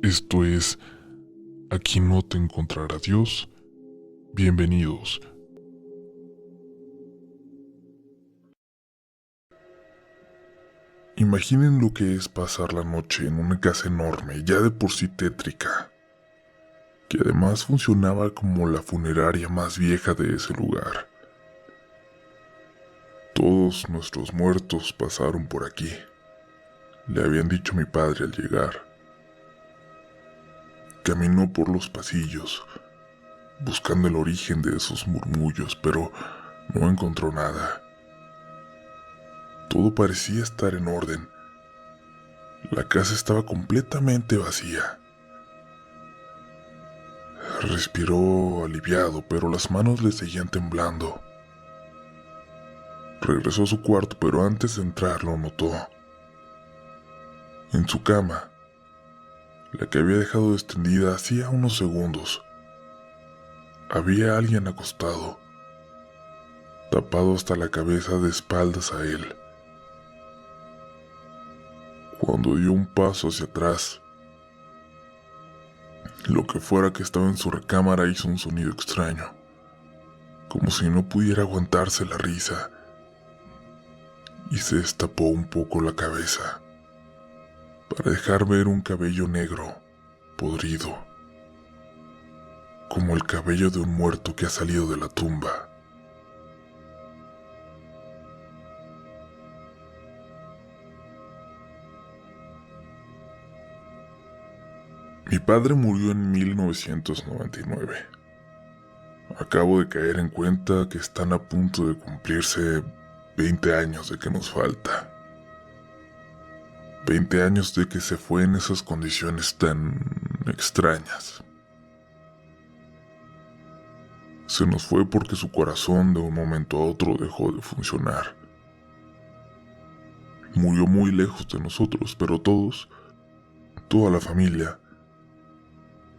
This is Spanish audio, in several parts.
Esto es Aquí no te encontrará Dios. Bienvenidos. Imaginen lo que es pasar la noche en una casa enorme, ya de por sí tétrica, que además funcionaba como la funeraria más vieja de ese lugar. Todos nuestros muertos pasaron por aquí, le habían dicho a mi padre al llegar. Caminó por los pasillos, buscando el origen de esos murmullos, pero no encontró nada. Todo parecía estar en orden. La casa estaba completamente vacía. Respiró aliviado, pero las manos le seguían temblando. Regresó a su cuarto, pero antes de entrar lo notó. En su cama, la que había dejado extendida hacía unos segundos, había alguien acostado, tapado hasta la cabeza de espaldas a él. Cuando dio un paso hacia atrás, lo que fuera que estaba en su recámara hizo un sonido extraño, como si no pudiera aguantarse la risa, y se destapó un poco la cabeza, para dejar ver un cabello negro, podrido, como el cabello de un muerto que ha salido de la tumba. Mi padre murió en 1999. Acabo de caer en cuenta que están a punto de cumplirse 20 años de que nos falta. 20 años de que se fue en esas condiciones tan extrañas. Se nos fue porque su corazón de un momento a otro dejó de funcionar. Murió muy lejos de nosotros, pero todos, toda la familia,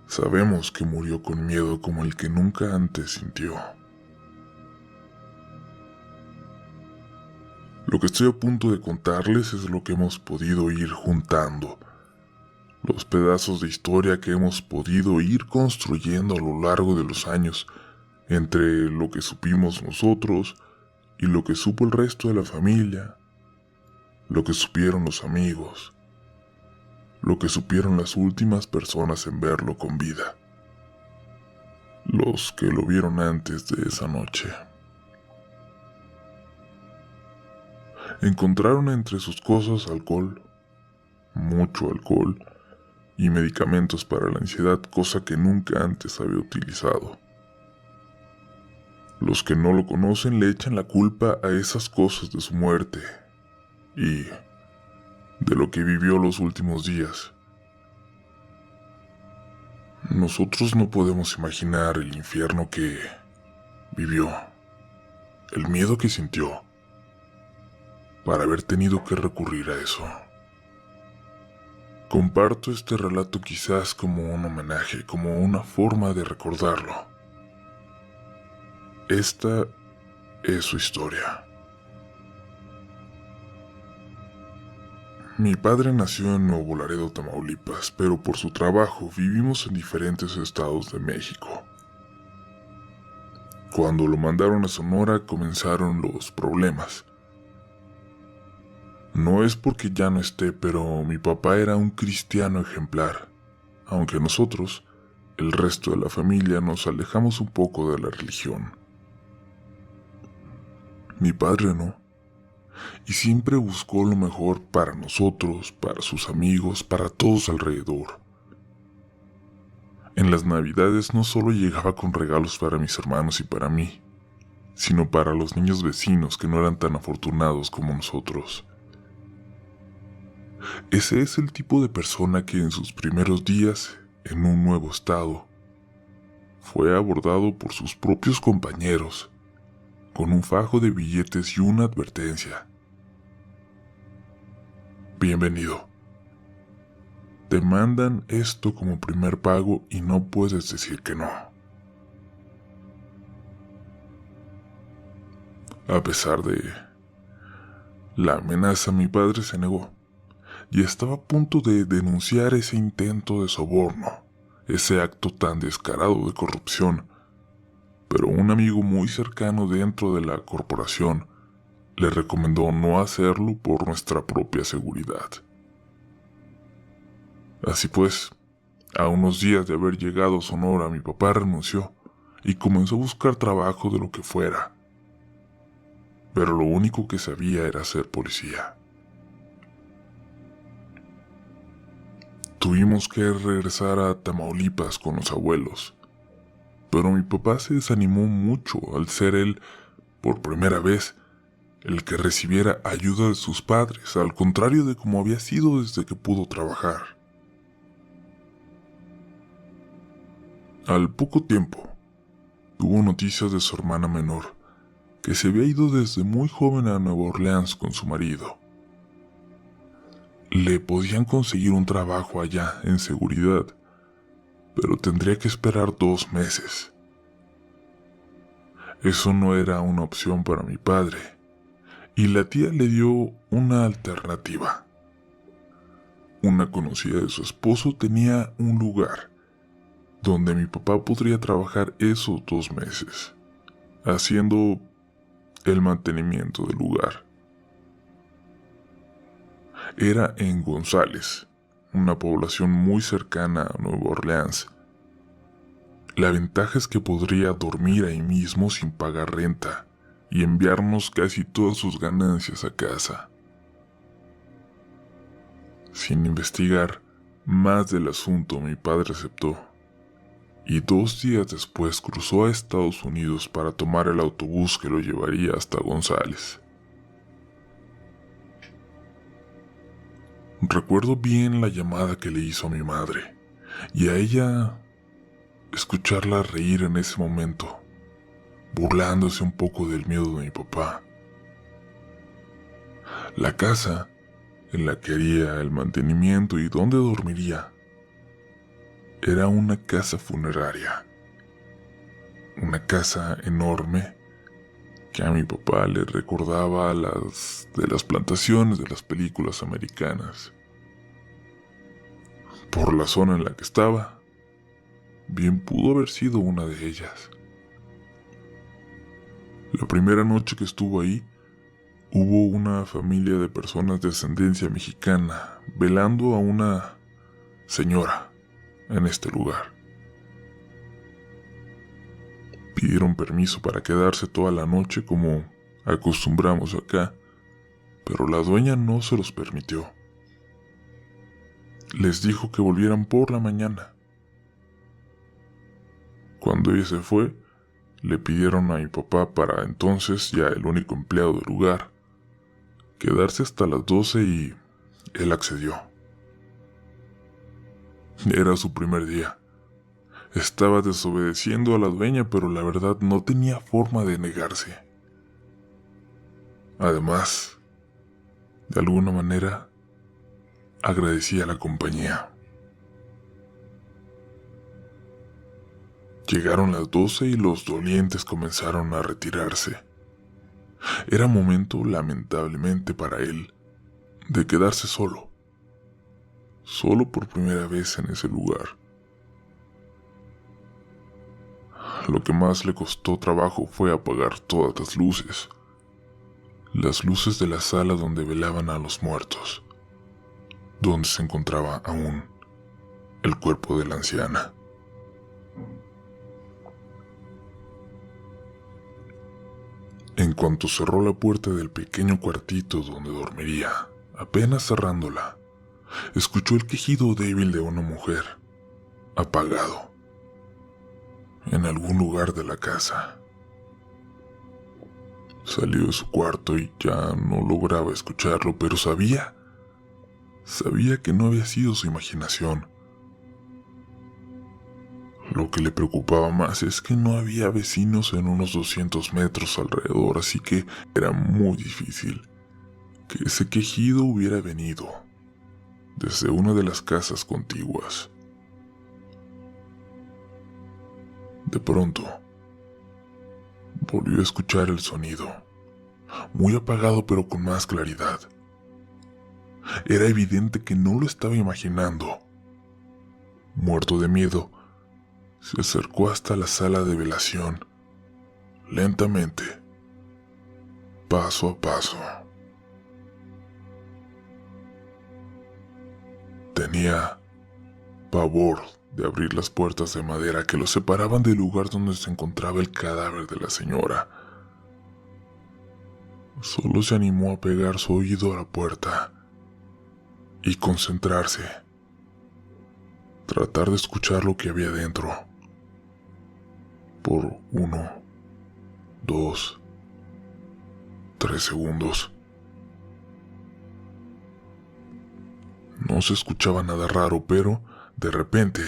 sabemos que murió con miedo como el que nunca antes sintió. Lo que estoy a punto de contarles es lo que hemos podido ir juntando, los pedazos de historia que hemos podido ir construyendo a lo largo de los años, entre lo que supimos nosotros y lo que supo el resto de la familia, lo que supieron los amigos, lo que supieron las últimas personas en verlo con vida, los que lo vieron antes de esa noche. Encontraron entre sus cosas alcohol, mucho alcohol, y medicamentos para la ansiedad, cosa que nunca antes había utilizado. Los que no lo conocen le echan la culpa a esas cosas de su muerte y de lo que vivió los últimos días. Nosotros no podemos imaginar el infierno que vivió, el miedo que sintió, para haber tenido que recurrir a eso. Comparto este relato quizás como un homenaje, como una forma de recordarlo. Esta es su historia. Mi padre nació en Nuevo Laredo, Tamaulipas, pero por su trabajo vivimos en diferentes estados de México. Cuando lo mandaron a Sonora comenzaron los problemas. No es porque ya no esté, pero mi papá era un cristiano ejemplar, aunque nosotros, el resto de la familia, nos alejamos un poco de la religión. Mi padre no, y siempre buscó lo mejor para nosotros, para sus amigos, para todos alrededor. En las Navidades no solo llegaba con regalos para mis hermanos y para mí, sino para los niños vecinos que no eran tan afortunados como nosotros. Ese es el tipo de persona que en sus primeros días, en un nuevo estado, fue abordado por sus propios compañeros, con un fajo de billetes y una advertencia. Bienvenido. Te mandan esto como primer pago y no puedes decir que no. A pesar de la amenaza, mi padre se negó. y estaba a punto de denunciar ese intento de soborno, ese acto tan descarado de corrupción, pero un amigo muy cercano dentro de la corporación le recomendó no hacerlo por nuestra propia seguridad. Así pues, a unos días de haber llegado a Sonora, mi papá renunció y comenzó a buscar trabajo de lo que fuera, pero lo único que sabía era ser policía. Tuvimos que regresar a Tamaulipas con los abuelos, pero mi papá se desanimó mucho al ser él, por primera vez, el que recibiera ayuda de sus padres, al contrario de como había sido desde que pudo trabajar. Al poco tiempo, tuvo noticias de su hermana menor, que se había ido desde muy joven a Nueva Orleans con su marido. Le podían conseguir un trabajo allá en seguridad, pero tendría que esperar 2 meses. Eso no era una opción para mi padre, y la tía le dio una alternativa. Una conocida de su esposo tenía un lugar donde mi papá podría trabajar esos 2 meses, haciendo el mantenimiento del lugar. Era en González, una población muy cercana a Nueva Orleans. La ventaja es que podría dormir ahí mismo sin pagar renta y enviarnos casi todas sus ganancias a casa. Sin investigar más del asunto, mi padre aceptó, y 2 días después cruzó a Estados Unidos para tomar el autobús que lo llevaría hasta González. Recuerdo bien la llamada que le hizo a mi madre, y a ella escucharla reír en ese momento, burlándose un poco del miedo de mi papá. La casa en la que haría el mantenimiento y donde dormiría era una casa funeraria, una casa enorme que a mi papá le recordaba a las de las plantaciones de las películas americanas. Por la zona en la que estaba, bien pudo haber sido una de ellas. La primera noche que estuvo ahí, hubo una familia de personas de ascendencia mexicana velando a una señora en este lugar. Pidieron permiso para quedarse toda la noche como acostumbramos acá, pero la dueña no se los permitió. Les dijo que volvieran por la mañana. Cuando ella se fue, le pidieron a mi papá, para entonces ya el único empleado del lugar, quedarse hasta las 12 y él accedió. Era su primer día. Estaba desobedeciendo a la dueña, pero la verdad no tenía forma de negarse. Además, de alguna manera, agradecía la compañía. Llegaron las 12 y los dolientes comenzaron a retirarse. Era momento, lamentablemente para él, de quedarse solo por primera vez en ese lugar. Lo que más le costó trabajo fue apagar todas las luces de la sala donde velaban a los muertos, donde se encontraba aún el cuerpo de la anciana. En cuanto cerró la puerta del pequeño cuartito donde dormiría, apenas cerrándola, escuchó el quejido débil de una mujer, apagado, en algún lugar de la casa. Salió de su cuarto y ya no lograba escucharlo, pero sabía que no había sido su imaginación. Lo que le preocupaba más es que no había vecinos en unos 200 metros alrededor, así que era muy difícil que ese quejido hubiera venido desde una de las casas contiguas. De pronto, volvió a escuchar el sonido, muy apagado pero con más claridad. Era evidente que no lo estaba imaginando. Muerto de miedo, se acercó hasta la sala de velación, lentamente, paso a paso. Tenía pavor de abrir las puertas de madera que lo separaban del lugar donde se encontraba el cadáver de la señora. Solo se animó a pegar su oído a la puerta y concentrarse. Tratar de escuchar lo que había dentro. Por 1, 2, 3 segundos. No se escuchaba nada raro, pero de repente,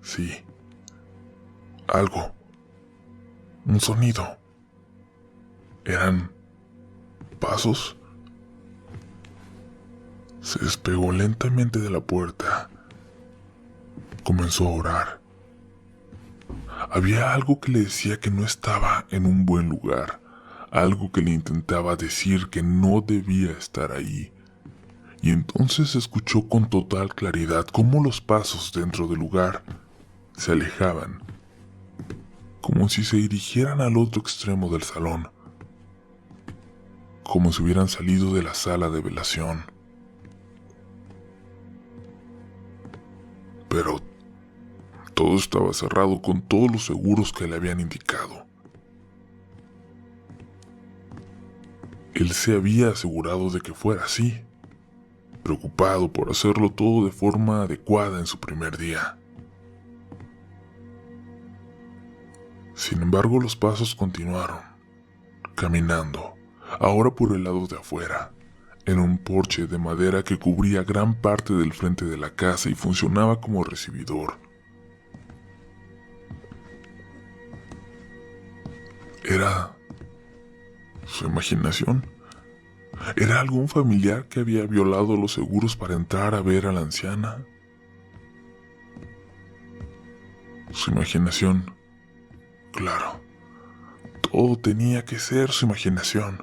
sí, algo, un sonido. Eran pasos. Se despegó lentamente de la puerta. Comenzó a orar. Había algo que le decía que no estaba en un buen lugar, algo que le intentaba decir que no debía estar ahí. Y entonces escuchó con total claridad cómo los pasos dentro del lugar se alejaban, como si se dirigieran al otro extremo del salón, como si hubieran salido de la sala de velación. Pero todo estaba cerrado con todos los seguros que le habían indicado. Él se había asegurado de que fuera así, preocupado por hacerlo todo de forma adecuada en su primer día. Sin embargo, los pasos continuaron, caminando, ahora por el lado de afuera, en un porche de madera que cubría gran parte del frente de la casa y funcionaba como recibidor. ¿Era su imaginación? ¿Era algún familiar que había violado los seguros para entrar a ver a la anciana? Su imaginación. Claro, todo tenía que ser su imaginación.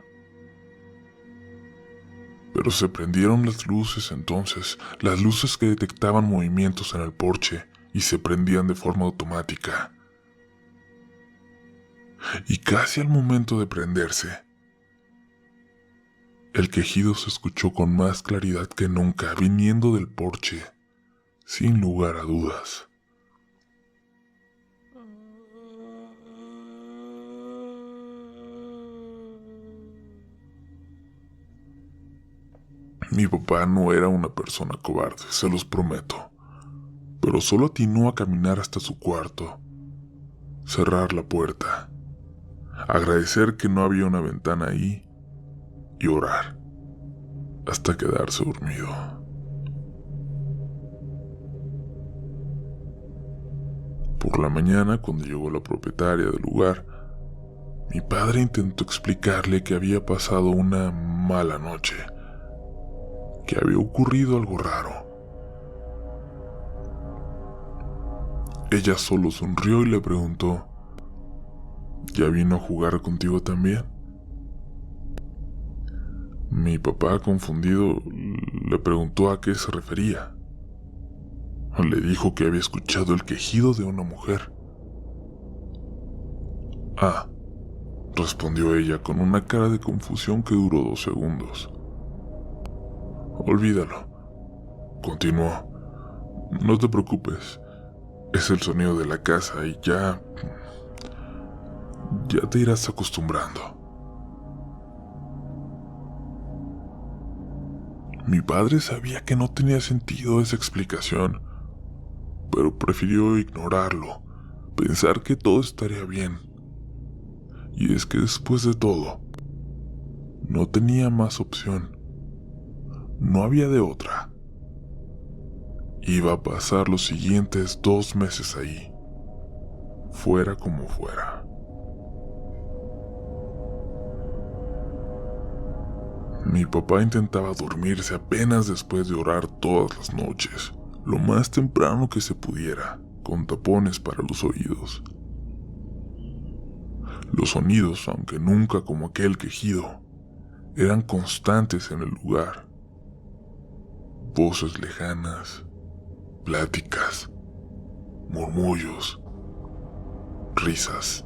Pero se prendieron las luces entonces, las luces que detectaban movimientos en el porche y se prendían de forma automática. Y casi al momento de prenderse, el quejido se escuchó con más claridad que nunca viniendo del porche, sin lugar a dudas. Mi papá no era una persona cobarde, se los prometo, pero solo atinó a caminar hasta su cuarto, cerrar la puerta, agradecer que no había una ventana ahí y orar hasta quedarse dormido. Por la mañana, cuando llegó la propietaria del lugar, mi padre intentó explicarle que había pasado una mala noche, que había ocurrido algo raro. Ella solo sonrió y le preguntó, ¿ya vino a jugar contigo también? Mi papá, confundido, le preguntó a qué se refería. Le dijo que había escuchado el quejido de una mujer. Ah, respondió ella con una cara de confusión que duró 2 segundos. Olvídalo, continuó. No te preocupes, es el sonido de la casa y ya te irás acostumbrando. Mi padre sabía que no tenía sentido esa explicación, pero prefirió ignorarlo, pensar que todo estaría bien. Y es que después de todo, no tenía más opción. No había de otra. Iba a pasar los siguientes 2 meses ahí, fuera como fuera. Mi papá intentaba dormirse apenas después de orar todas las noches, lo más temprano que se pudiera, con tapones para los oídos. Los sonidos, aunque nunca como aquel quejido, eran constantes en el lugar. voces lejanas, pláticas, murmullos, risas.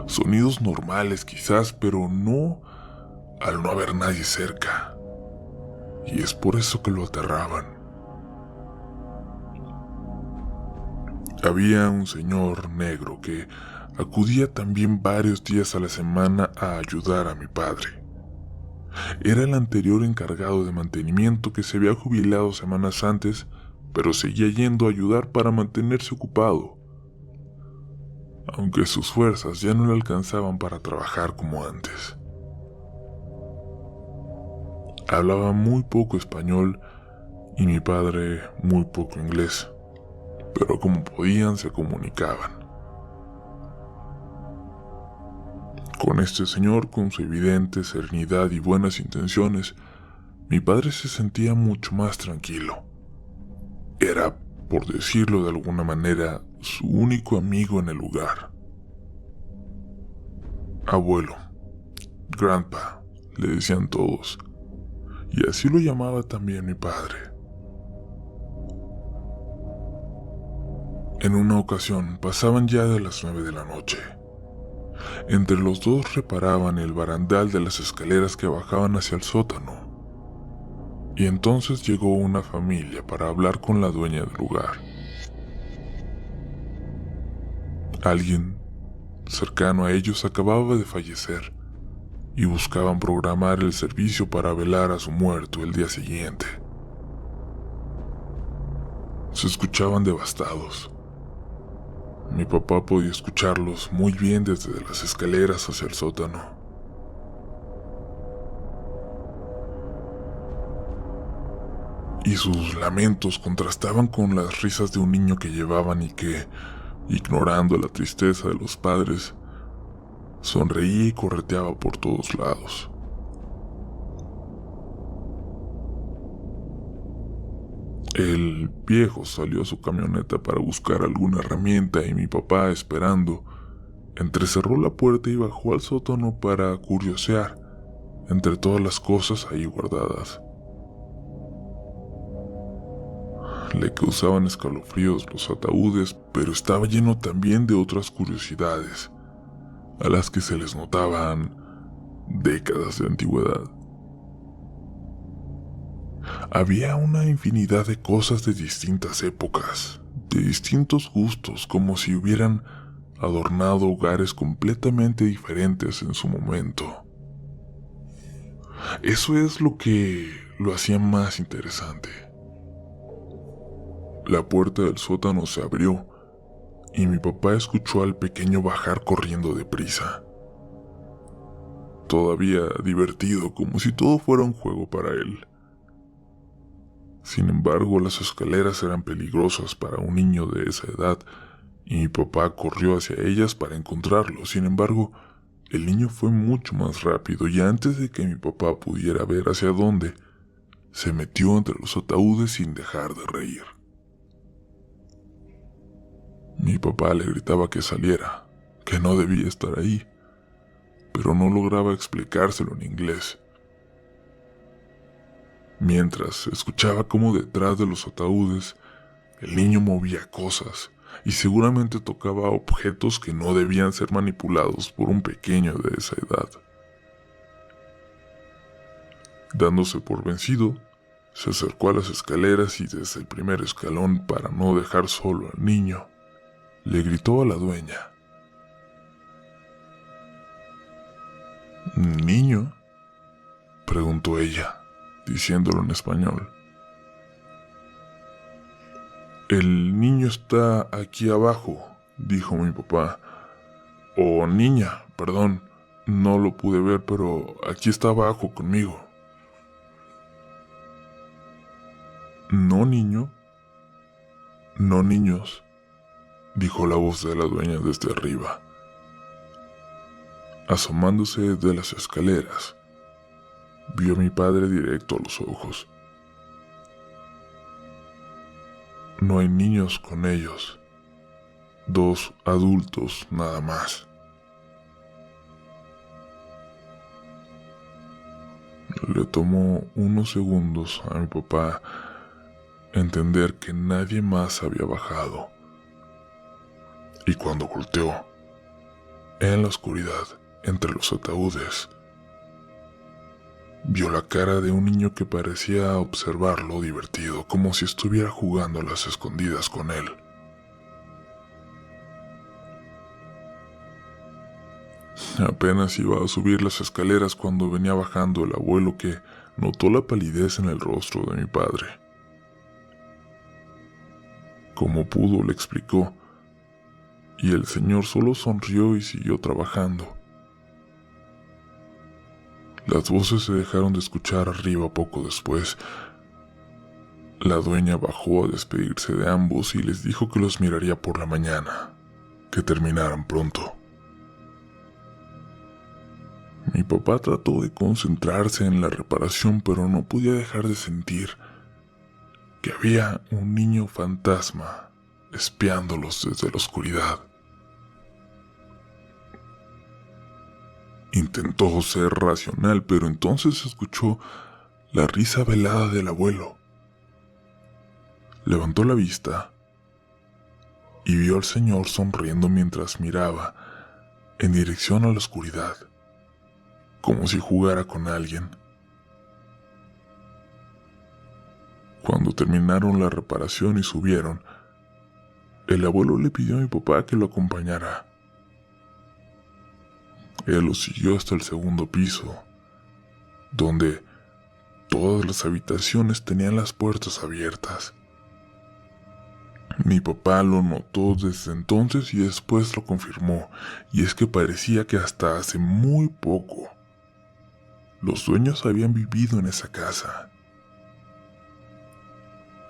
Sonidos normales quizás, pero no al no haber nadie cerca. Y es por eso que lo aterraban. Había un señor negro que acudía también varios días a la semana a ayudar a mi padre. Era el anterior encargado de mantenimiento que se había jubilado semanas antes, pero seguía yendo a ayudar para mantenerse ocupado, aunque sus fuerzas ya no le alcanzaban para trabajar como antes. Hablaba muy poco español y mi padre muy poco inglés, pero como podían se comunicaban. Con este señor, con su evidente serenidad y buenas intenciones, mi padre se sentía mucho más tranquilo. Era, por decirlo de alguna manera, su único amigo en el lugar. Abuelo, grandpa, le decían todos, y así lo llamaba también mi padre. En una ocasión pasaban ya de las 9 de la noche. Entre los dos reparaban el barandal de las escaleras que bajaban hacia el sótano. Y entonces llegó una familia para hablar con la dueña del lugar. Alguien cercano a ellos acababa de fallecer y buscaban programar el servicio para velar a su muerto el día siguiente. Se escuchaban devastados. Mi papá podía escucharlos muy bien desde las escaleras hacia el sótano. Y sus lamentos contrastaban con las risas de un niño que llevaban y que, ignorando la tristeza de los padres, sonreía y correteaba por todos lados. El viejo salió a su camioneta para buscar alguna herramienta y mi papá, esperando, entrecerró la puerta y bajó al sótano para curiosear entre todas las cosas ahí guardadas. Le causaban escalofríos los ataúdes, pero estaba lleno también de otras curiosidades, a las que se les notaban décadas de antigüedad. Había una infinidad de cosas de distintas épocas, de distintos gustos, como si hubieran adornado hogares completamente diferentes en su momento. Eso es lo que lo hacía más interesante. La puerta del sótano se abrió y mi papá escuchó al pequeño bajar corriendo deprisa. Todavía divertido, como si todo fuera un juego para él. Sin embargo, las escaleras eran peligrosas para un niño de esa edad y mi papá corrió hacia ellas para encontrarlo. Sin embargo, el niño fue mucho más rápido y antes de que mi papá pudiera ver hacia dónde, se metió entre los ataúdes sin dejar de reír. Mi papá le gritaba que saliera, que no debía estar ahí, pero no lograba explicárselo en inglés. Mientras escuchaba cómo detrás de los ataúdes el niño movía cosas y seguramente tocaba objetos que no debían ser manipulados por un pequeño de esa edad. Dándose por vencido, se acercó a las escaleras y desde el primer escalón, para no dejar solo al niño, le gritó a la dueña. ¿Niño?, preguntó ella, diciéndolo en español. El niño está aquí abajo, dijo mi papá. Oh, niña, perdón, no lo pude ver, pero aquí está abajo conmigo. ¿No, niño? No, niños, dijo la voz de la dueña desde arriba. Asomándose de las escaleras, vio a mi padre directo a los ojos. No hay niños con ellos, 2 adultos nada más. Le tomó unos segundos a mi papá entender que nadie más había bajado, y cuando volteó, en la oscuridad, entre los ataúdes, vio la cara de un niño que parecía observarlo divertido, como si estuviera jugando a las escondidas con él. Apenas iba a subir las escaleras cuando venía bajando el abuelo, que notó la palidez en el rostro de mi padre. Como pudo le explicó, y el señor solo sonrió y siguió trabajando. Las voces se dejaron de escuchar arriba poco después. La dueña bajó a despedirse de ambos y les dijo que los miraría por la mañana, que terminaran pronto. Mi papá trató de concentrarse en la reparación, pero no podía dejar de sentir que había un niño fantasma espiándolos desde la oscuridad. Intentó ser racional, pero entonces escuchó la risa velada del abuelo. Levantó la vista y vio al señor sonriendo mientras miraba en dirección a la oscuridad, como si jugara con alguien. Cuando terminaron la reparación y subieron, el abuelo le pidió a mi papá que lo acompañara. Él lo siguió hasta el segundo piso, donde todas las habitaciones tenían las puertas abiertas. Mi papá lo notó desde entonces y después lo confirmó, y es que parecía que hasta hace muy poco los dueños habían vivido en esa casa.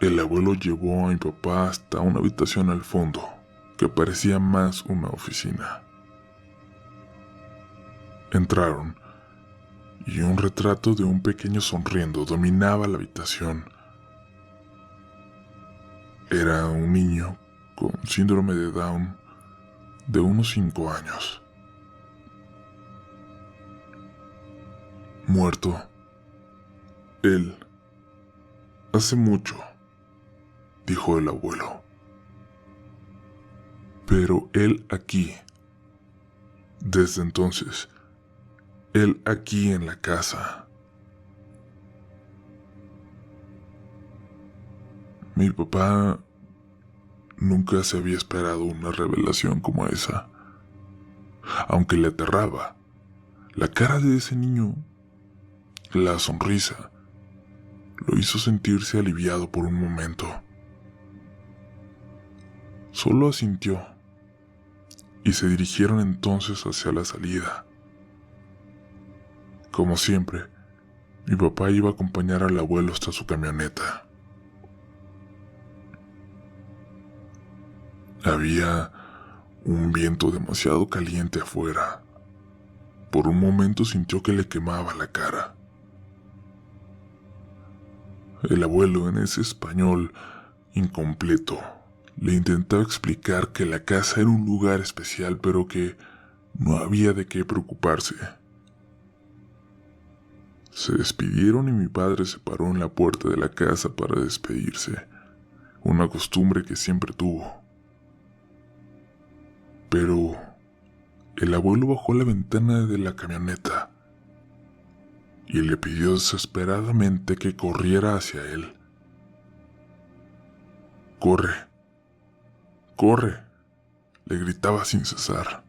El abuelo llevó a mi papá hasta una habitación al fondo, que parecía más una oficina. Entraron, y un retrato de un pequeño sonriendo dominaba la habitación. Era un niño con síndrome de Down de unos 5 años. Muerto. Él. Hace mucho, dijo el abuelo. Pero él aquí. Desde entonces, él aquí en la casa. Mi papá nunca se había esperado una revelación como esa. Aunque le aterraba, la cara de ese niño, la sonrisa, lo hizo sentirse aliviado por un momento. Solo asintió, y se dirigieron entonces hacia la salida. Como siempre, mi papá iba a acompañar al abuelo hasta su camioneta. Había un viento demasiado caliente afuera. Por un momento sintió que le quemaba la cara. El abuelo, en ese español incompleto, le intentaba explicar que la casa era un lugar especial, pero que no había de qué preocuparse. Se despidieron y mi padre se paró en la puerta de la casa para despedirse, una costumbre que siempre tuvo. Pero el abuelo bajó a la ventana de la camioneta y le pidió desesperadamente que corriera hacia él. «¡Corre! ¡Corre!», le gritaba sin cesar.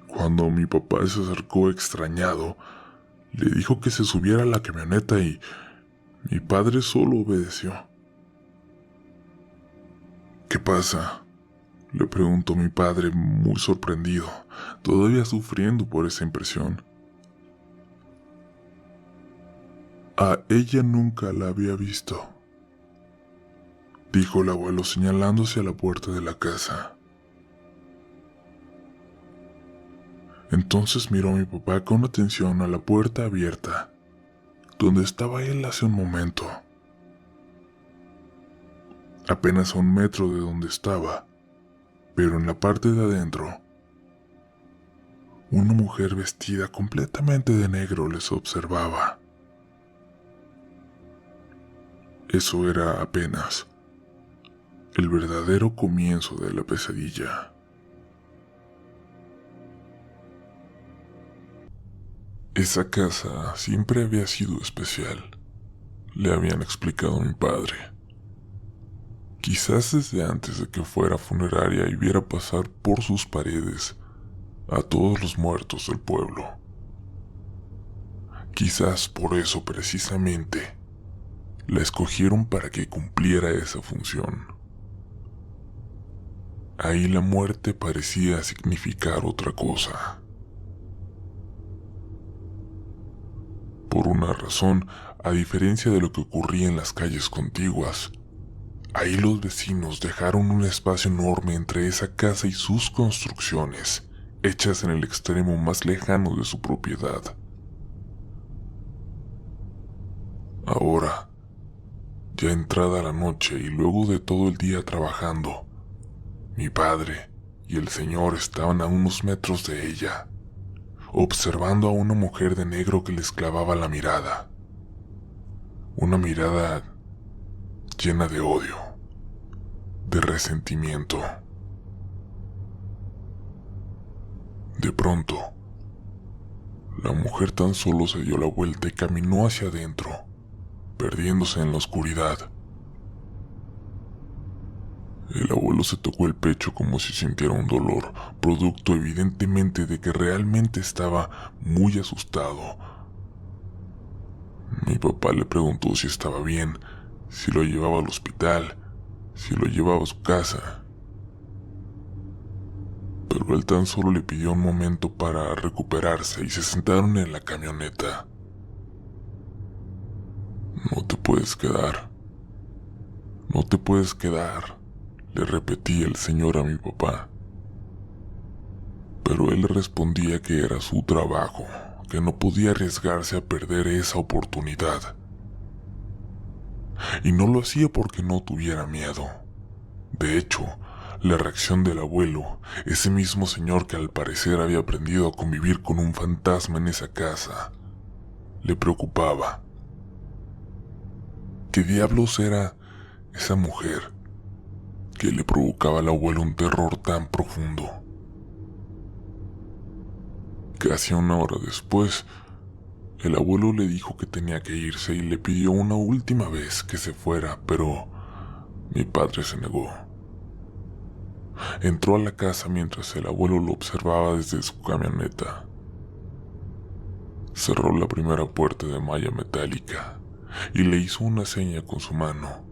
Cuando mi papá se acercó extrañado, le dijo que se subiera a la camioneta y mi padre solo obedeció. «¿Qué pasa?», le preguntó mi padre muy sorprendido, todavía sufriendo por esa impresión. A ella nunca la había visto, dijo el abuelo señalándose a la puerta de la casa. Entonces miró a mi papá con atención a la puerta abierta, donde estaba él hace un momento. Apenas a 1 metro de donde estaba, pero en la parte de adentro, Una mujer vestida completamente de negro les observaba. Eso era apenas el verdadero comienzo de la pesadilla. Esa casa siempre había sido especial, le habían explicado a mi padre. Quizás desde antes de que fuera funeraria y viera pasar por sus paredes a todos los muertos del pueblo. Quizás por eso precisamente la escogieron para que cumpliera esa función. Ahí la muerte parecía significar otra cosa. Por una razón, a diferencia de lo que ocurría en las calles contiguas, ahí los vecinos dejaron un espacio enorme entre esa casa y sus construcciones, hechas en el extremo más lejano de su propiedad. Ahora, ya entrada la noche y luego de todo el día trabajando, mi padre y el señor estaban a unos metros de ella, observando a una mujer de negro que les clavaba la mirada. Una mirada llena de odio, de resentimiento. De pronto, la mujer tan solo se dio la vuelta y caminó hacia adentro, perdiéndose en la oscuridad. El abuelo se tocó el pecho como si sintiera un dolor, producto evidentemente de que realmente estaba muy asustado. Mi papá le preguntó si estaba bien, si lo llevaba al hospital, si lo llevaba a su casa. Pero él tan solo le pidió un momento para recuperarse y se sentaron en la camioneta. No te puedes quedar. No te puedes quedar, le repetía el señor a mi papá. Pero él le respondía que era su trabajo, que no podía arriesgarse a perder esa oportunidad. Y no lo hacía porque no tuviera miedo. De hecho, la reacción del abuelo, ese mismo señor que al parecer había aprendido a convivir con un fantasma en esa casa, le preocupaba. ¿Qué diablos era esa mujer que le provocaba al abuelo un terror tan profundo? Casi una hora después, el abuelo le dijo que tenía que irse y le pidió una última vez que se fuera, pero mi padre se negó. Entró a la casa mientras el abuelo lo observaba desde su camioneta. Cerró la primera puerta de malla metálica y le hizo una seña con su mano.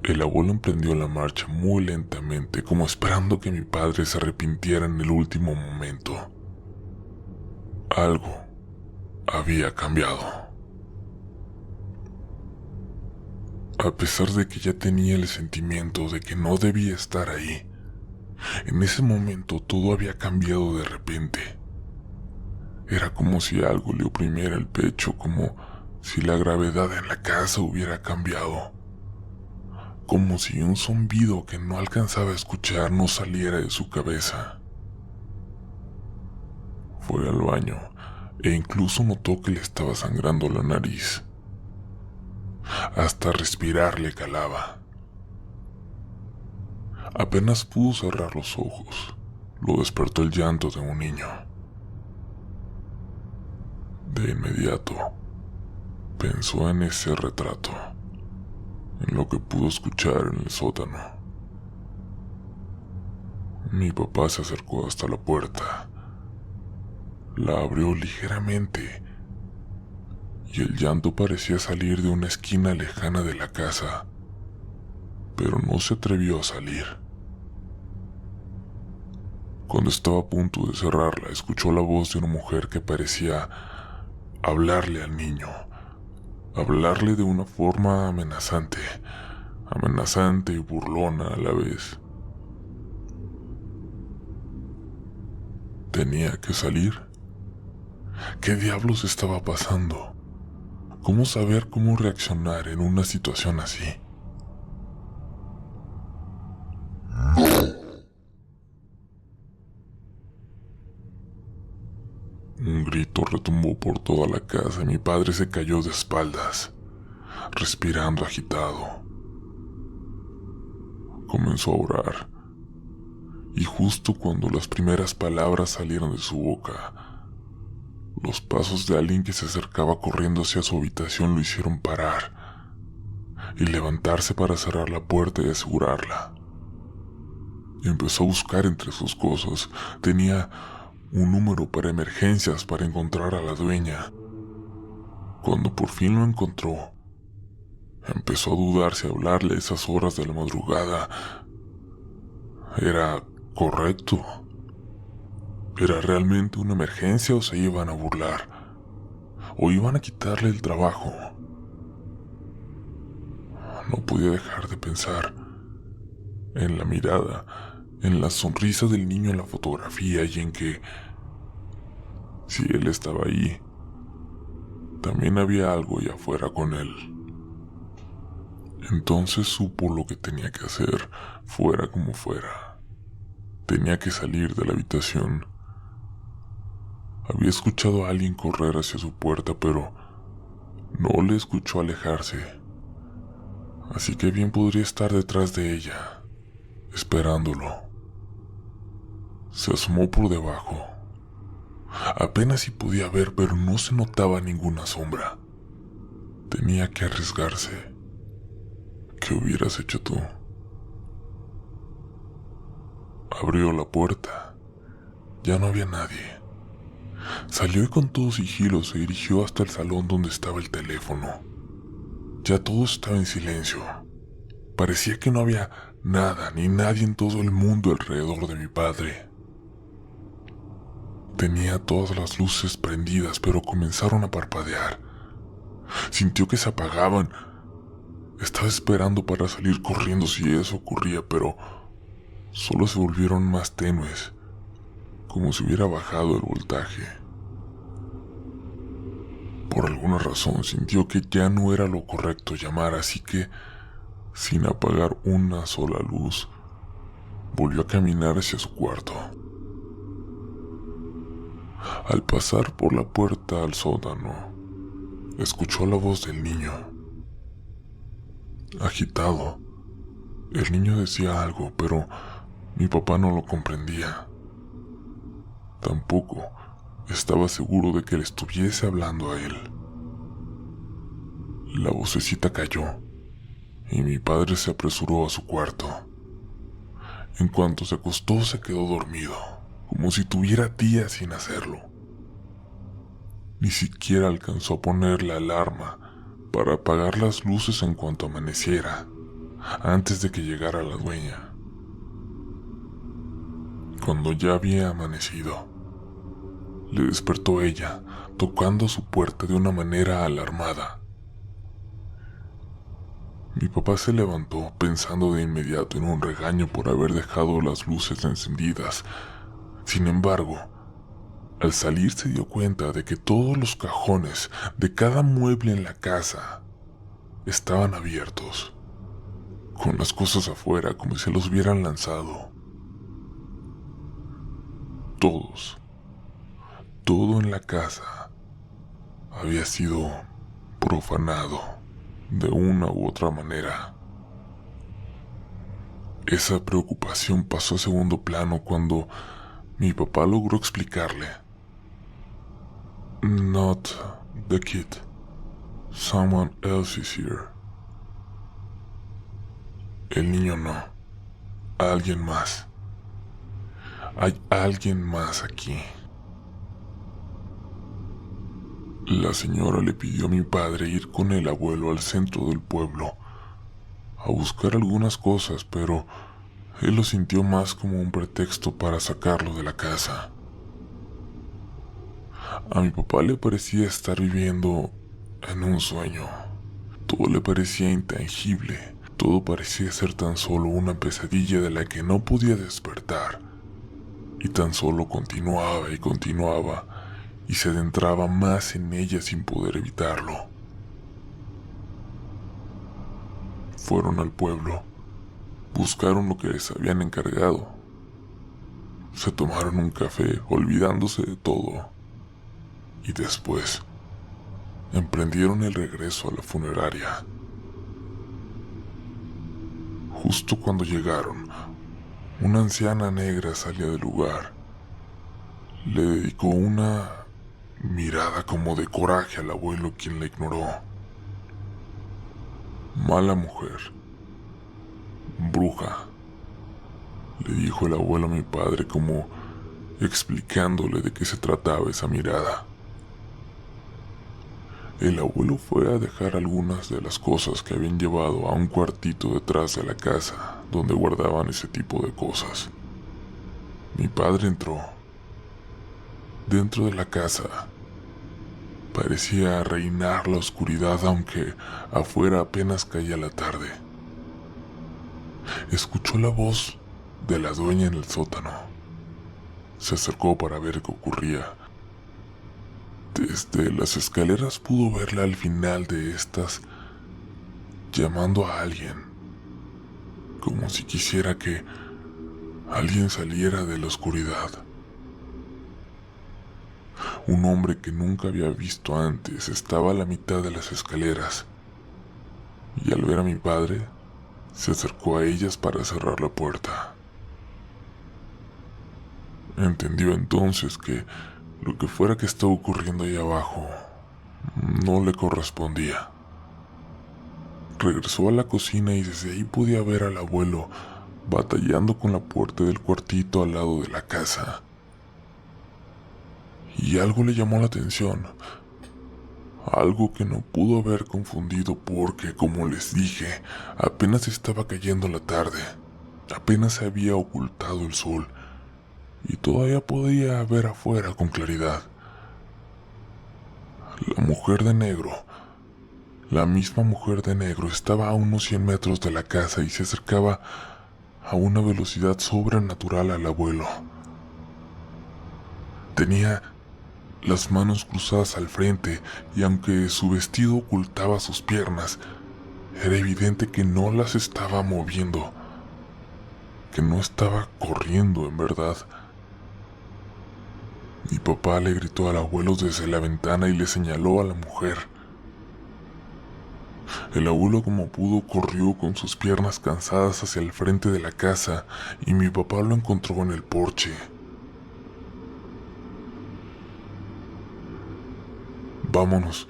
El abuelo emprendió la marcha muy lentamente, como esperando que mi padre se arrepintiera en el último momento. Algo había cambiado. A pesar de que ya tenía el sentimiento de que no debía estar ahí, en ese momento todo había cambiado de repente. Era como si algo le oprimiera el pecho, como si la gravedad en la casa hubiera cambiado. Como si un zumbido que no alcanzaba a escuchar no saliera de su cabeza. Fue al baño e incluso notó que le estaba sangrando la nariz. Hasta respirar le calaba. Apenas pudo cerrar los ojos, lo despertó el llanto de un niño. De inmediato, pensó en ese retrato, en lo que pudo escuchar en el sótano. Mi papá se acercó hasta la puerta, la abrió ligeramente y el llanto parecía salir de una esquina lejana de la casa, pero no se atrevió a salir. Cuando estaba a punto de cerrarla, escuchó la voz de una mujer que parecía hablarle al niño, hablarle de una forma amenazante y burlona a la vez. ¿Tenía que salir? ¿Qué diablos estaba pasando? ¿Cómo saber cómo reaccionar en una situación así? llanto retumbó por toda la casa y mi padre se cayó de espaldas, respirando agitado. Comenzó a orar, y justo cuando las primeras palabras salieron de su boca, los pasos de alguien que se acercaba corriendo hacia su habitación lo hicieron parar y levantarse para cerrar la puerta y asegurarla. Empezó a buscar entre sus cosas. Tenía un número para emergencias para encontrar a la dueña. Cuando por fin lo encontró, empezó a dudar si hablarle a esas horas de la madrugada era correcto. ¿Era realmente una emergencia o se iban a burlar? ¿O iban a quitarle el trabajo? No podía dejar de pensar en la mirada, en la sonrisa del niño en la fotografía y en que, si él estaba ahí, también había algo allá afuera con él. Entonces supo lo que tenía que hacer, fuera como fuera. Tenía que salir de la habitación. Había escuchado a alguien correr hacia su puerta, pero no le escuchó alejarse. Así que bien podría estar detrás de ella, esperándolo. Se asomó por debajo. Apenas si podía ver, pero no se notaba ninguna sombra. Tenía que arriesgarse. ¿Qué hubieras hecho tú? Abrió la puerta. Ya no había nadie. Salió y con todo sigilo se dirigió hasta el salón donde estaba el teléfono. Ya todo estaba en silencio. Parecía que no había nada ni nadie en todo el mundo alrededor de mi padre. Tenía todas las luces prendidas, pero comenzaron a parpadear. Sintió que se apagaban. Estaba esperando para salir corriendo si eso ocurría, pero solo se volvieron más tenues, como si hubiera bajado el voltaje. Por alguna razón sintió que ya no era lo correcto llamar, así que, sin apagar una sola luz, volvió a caminar hacia su cuarto. Al pasar por la puerta al sótano, escuchó la voz del niño. Agitado, el niño decía algo, pero mi papá no lo comprendía. Tampoco estaba seguro de que le estuviese hablando a él. La vocecita cayó y mi padre se apresuró a su cuarto. En cuanto se acostó, se quedó dormido, como si tuviera días sin hacerlo. Ni siquiera alcanzó a poner la alarma para apagar las luces en cuanto amaneciera, antes de que llegara la dueña. Cuando ya había amanecido, le despertó ella, tocando su puerta de una manera alarmada. Mi papá se levantó pensando de inmediato en un regaño por haber dejado las luces encendidas. Sin embargo, al salir se dio cuenta de que todos los cajones de cada mueble en la casa estaban abiertos, con las cosas afuera como si los hubieran lanzado. Todo en la casa había sido profanado de una u otra manera. Esa preocupación pasó a segundo plano cuando mi papá logró explicarle. Not the kid. Someone else is here. El niño no. Alguien más. Hay alguien más aquí. La señora le pidió a mi padre ir con el abuelo al centro del pueblo a buscar algunas cosas, pero él lo sintió más como un pretexto para sacarlo de la casa. A mi papá le parecía estar viviendo en un sueño. Todo le parecía intangible. Todo parecía ser tan solo una pesadilla de la que no podía despertar. Y tan solo continuaba y continuaba, y se adentraba más en ella sin poder evitarlo. Fueron al pueblo. Buscaron lo que les habían encargado. Se tomaron un café, olvidándose de todo. y después emprendieron el regreso a la funeraria. Justo cuando llegaron, una anciana negra salía del lugar. Le dedicó una mirada como de coraje al abuelo, quien la ignoró. Mala mujer, bruja, le dijo el abuelo a mi padre, como explicándole de qué se trataba esa mirada. El abuelo fue a dejar algunas de las cosas que habían llevado a un cuartito detrás de la casa, donde guardaban ese tipo de cosas. Mi padre entró. Dentro de la casa parecía reinar la oscuridad, aunque afuera apenas caía la tarde. Escuchó la voz de la dueña en el sótano. Se acercó para ver qué ocurría. Desde las escaleras pudo verla al final de estas, llamando a alguien, como si quisiera que alguien saliera de la oscuridad. Un hombre que nunca había visto antes estaba a la mitad de las escaleras, y al ver a mi padre, se acercó a ellas para cerrar la puerta. Entendió entonces que lo que fuera que estaba ocurriendo ahí abajo no le correspondía. Regresó a la cocina y desde ahí podía ver al abuelo batallando con la puerta del cuartito al lado de la casa. Y algo le llamó la atención, algo que no pudo haber confundido porque, como les dije, apenas estaba cayendo la tarde, apenas se había ocultado el sol y todavía podía ver afuera con claridad. La mujer de negro, la misma mujer de negro, estaba a unos 100 metros de la casa y se acercaba a una velocidad sobrenatural al abuelo. Tenía las manos cruzadas al frente y aunque su vestido ocultaba sus piernas, era evidente que no las estaba moviendo, que no estaba corriendo en verdad. Mi papá le gritó al abuelo desde la ventana y le señaló a la mujer. El abuelo, como pudo, corrió con sus piernas cansadas hacia el frente de la casa y mi papá lo encontró en el porche. Vámonos,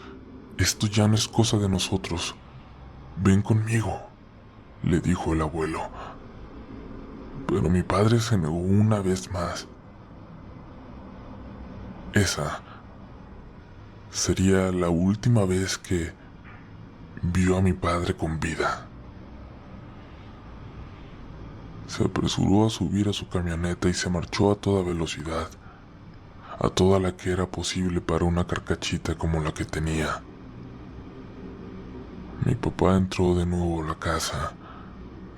esto ya no es cosa de nosotros. Ven conmigo, le dijo el abuelo. Pero mi padre se negó una vez más. Esa sería la última vez que vio a mi padre con vida. Se apresuró a subir a su camioneta y se marchó a toda velocidad, a toda la que era posible para una carcachita como la que tenía. Mi papá entró de nuevo a la casa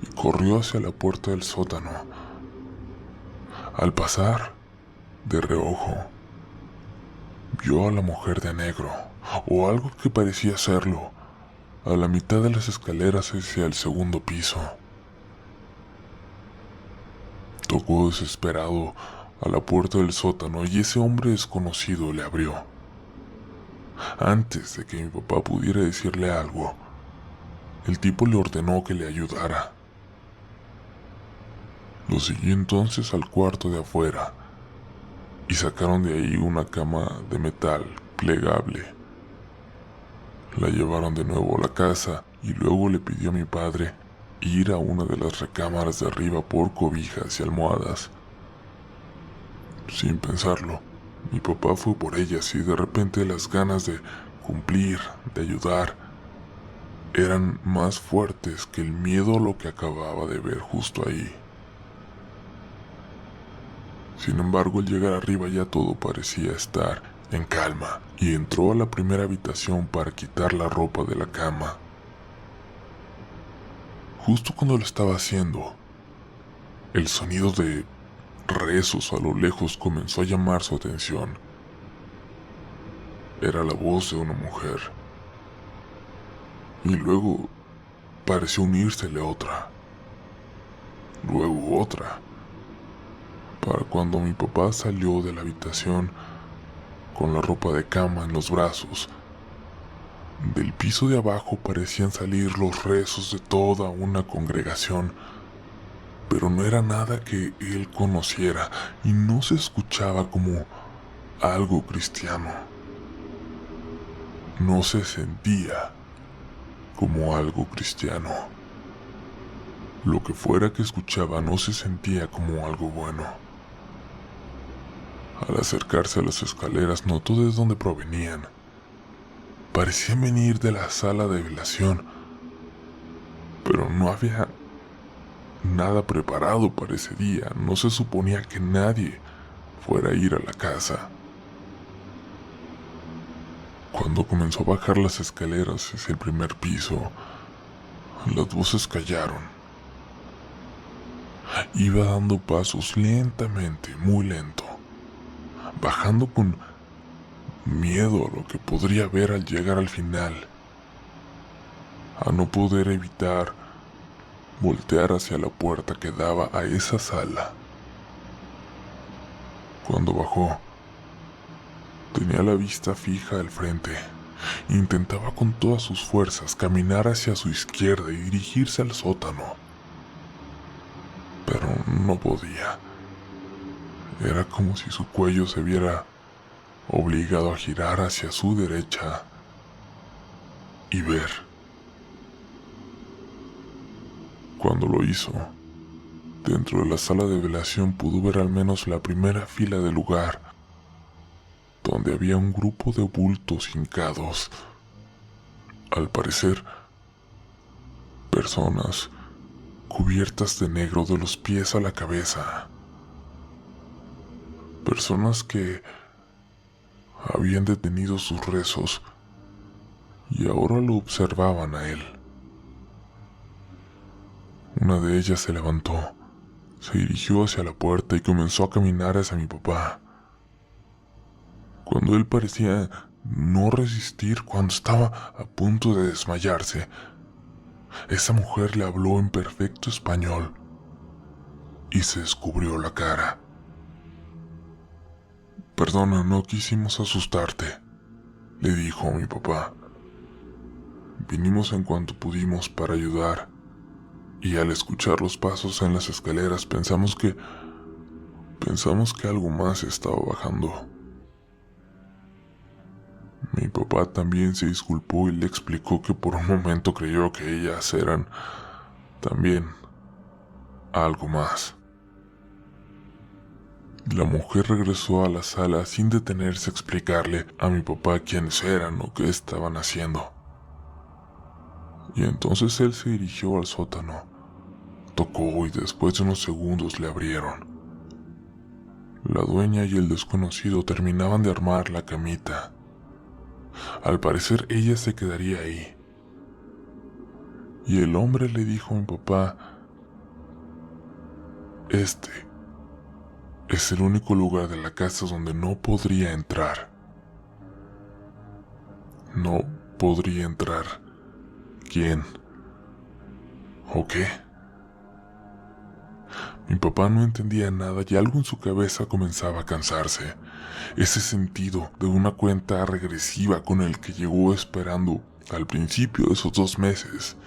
y corrió hacia la puerta del sótano. Al pasar, de reojo, vio a la mujer de negro, o algo que parecía serlo, a la mitad de las escaleras hacia el segundo piso. Tocó desesperado a la puerta del sótano y ese hombre desconocido le abrió. Antes de que mi papá pudiera decirle algo, el tipo le ordenó que le ayudara. Lo siguió entonces al cuarto de afuera y sacaron de ahí una cama de metal plegable. La llevaron de nuevo a la casa y luego le pidió a mi padre ir a una de las recámaras de arriba por cobijas y almohadas. Sin pensarlo, mi papá fue por ellas y de repente las ganas de cumplir, de ayudar, eran más fuertes que el miedo a lo que acababa de ver justo ahí. Sin embargo, al llegar arriba ya todo parecía estar en calma y entró a la primera habitación para quitar la ropa de la cama. Justo cuando lo estaba haciendo, el sonido de rezos a lo lejos comenzó a llamar su atención. Era la voz de una mujer. Y luego pareció unírsele otra. Luego otra. Para cuando mi papá salió de la habitación, con la ropa de cama en los brazos. Del piso de abajo parecían salir los rezos de toda una congregación, pero no era nada que él conociera y no se escuchaba como algo cristiano. No se sentía como algo cristiano. Lo que fuera que escuchaba no se sentía como algo bueno. Al acercarse a las escaleras notó de dónde provenían. Parecían venir de la sala de velación, pero no había nada preparado para ese día. No se suponía que nadie fuera a ir a la casa. Cuando comenzó a bajar las escaleras hacia el primer piso, las voces callaron. Iba dando pasos lentamente, muy lento, bajando con miedo a lo que podría ver al llegar al final, a no poder evitar voltear hacia la puerta que daba a esa sala. Cuando bajó, tenía la vista fija al frente. Intentaba con todas sus fuerzas caminar hacia su izquierda y dirigirse al sótano, pero no podía. Era como si su cuello se viera obligado a girar hacia su derecha y ver. Cuando lo hizo, dentro de la sala de velación pudo ver al menos la primera fila del lugar, donde había un grupo de bultos hincados. Al parecer, personas cubiertas de negro de los pies a la cabeza. Personas que habían detenido sus rezos y ahora lo observaban a él. Una de ellas se levantó, se dirigió hacia la puerta y comenzó a caminar hacia mi papá. Cuando él parecía no resistir, cuando estaba a punto de desmayarse, esa mujer le habló en perfecto español y se descubrió la cara. «Perdona, no quisimos asustarte», le dijo a mi papá. «Vinimos en cuanto pudimos para ayudar, y al escuchar los pasos en las escaleras pensamos que algo más estaba bajando». Mi papá también se disculpó y le explicó que por un momento creyó que ellas eran también algo más. La mujer regresó a la sala sin detenerse a explicarle a mi papá quiénes eran o qué estaban haciendo. Y entonces él se dirigió al sótano, tocó y después de unos segundos le abrieron. La dueña y el desconocido terminaban de armar la camita. Al parecer ella se quedaría ahí. Y el hombre le dijo a mi papá: «Este es el único lugar de la casa donde no podría entrar». ¿No podría entrar quién? ¿O qué? Mi papá no entendía nada y algo en su cabeza comenzaba a cansarse. Ese sentido de una cuenta regresiva con el que llegó esperando al principio de esos 2 meses,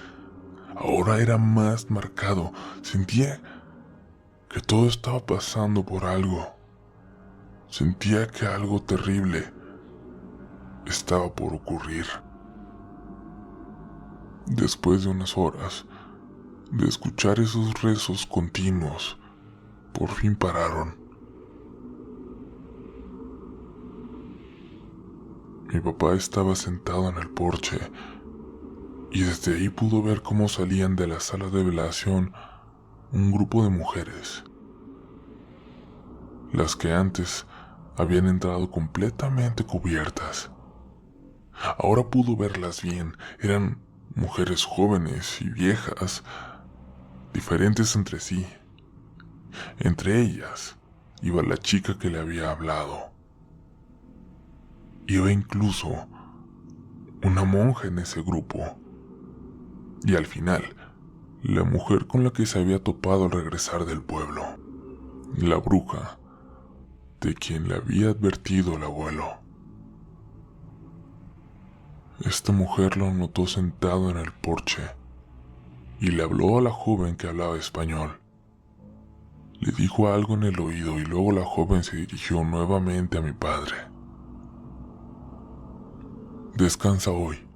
ahora era más marcado. Sentía que todo estaba pasando por algo. Sentía que algo terrible estaba por ocurrir. Después de unas horas de escuchar esos rezos continuos, por fin pararon. Mi papá estaba sentado en el porche y desde ahí pudo ver cómo salían de la sala de velación un grupo de mujeres. Las que antes habían entrado completamente cubiertas. Ahora pudo verlas bien. Eran mujeres jóvenes y viejas, diferentes entre sí. Entre ellas iba la chica que le había hablado. Iba incluso una monja en ese grupo. Y al final, la mujer con la que se había topado al regresar del pueblo. La bruja de quien le había advertido el abuelo. Esta mujer lo notó sentado en el porche y le habló a la joven que hablaba español. Le dijo algo en el oído y luego la joven se dirigió nuevamente a mi padre. «Descansa hoy»,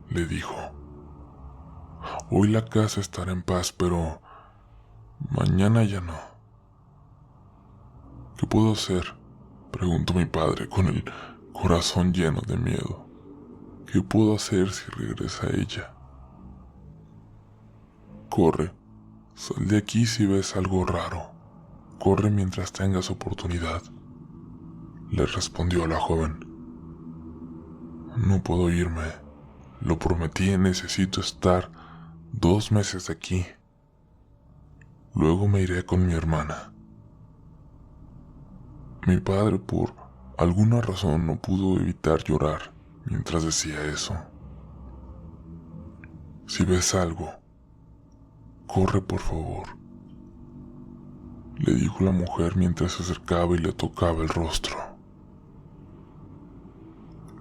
le dijo. «Hoy la casa estará en paz, pero mañana ya no». «¿Qué puedo hacer?», preguntó mi padre con el corazón lleno de miedo. «¿Qué puedo hacer si regresa ella?». «Corre, sal de aquí si ves algo raro. Corre mientras tengas oportunidad», le respondió la joven. «No puedo irme. Lo prometí, necesito estar 2 meses aquí. Luego me iré con mi hermana». Mi padre, por alguna razón, no pudo evitar llorar mientras decía eso. «Si ves algo, corre por favor», le dijo la mujer mientras se acercaba y le tocaba el rostro.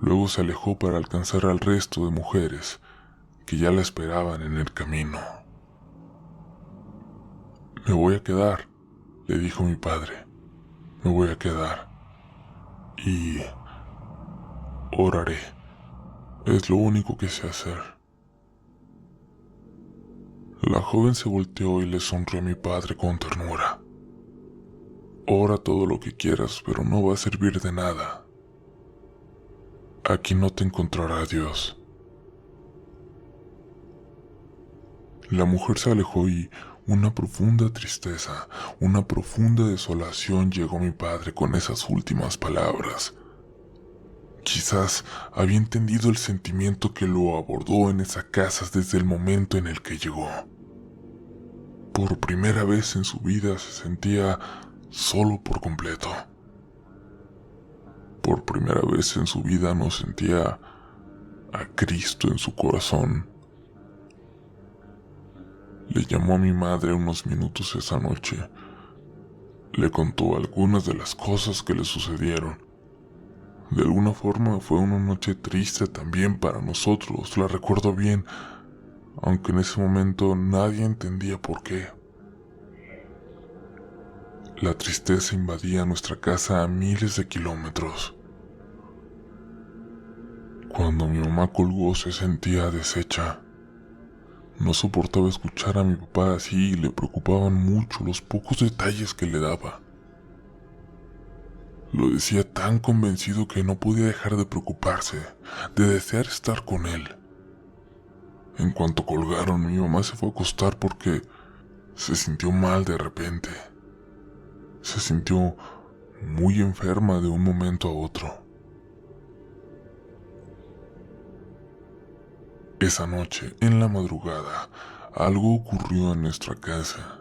Luego se alejó para alcanzar al resto de mujeres que ya la esperaban en el camino. «Me voy a quedar», le dijo mi padre. «Me voy a quedar. Y oraré. Es lo único que sé hacer». La joven se volteó y le sonrió a mi padre con ternura. «Ora todo lo que quieras, pero no va a servir de nada. Aquí no te encontrará Dios». La mujer se alejó y una profunda tristeza, una profunda desolación llegó a mi padre con esas últimas palabras. Quizás había entendido el sentimiento que lo abordó en esa casa desde el momento en el que llegó. Por primera vez en su vida se sentía solo por completo. Por primera vez en su vida no sentía a Cristo en su corazón. Le llamó a mi madre unos minutos esa noche. Le contó algunas de las cosas que le sucedieron. De alguna forma fue una noche triste también para nosotros, la recuerdo bien, aunque en ese momento nadie entendía por qué. La tristeza invadía nuestra casa a miles de kilómetros. Cuando mi mamá colgó se sentía deshecha. No soportaba escuchar a mi papá así y le preocupaban mucho los pocos detalles que le daba. Lo decía tan convencido que no podía dejar de preocuparse, de desear estar con él. En cuanto colgaron, mi mamá se fue a acostar porque se sintió mal de repente. Se sintió muy enferma de un momento a otro. Esa noche, en la madrugada, algo ocurrió en nuestra casa.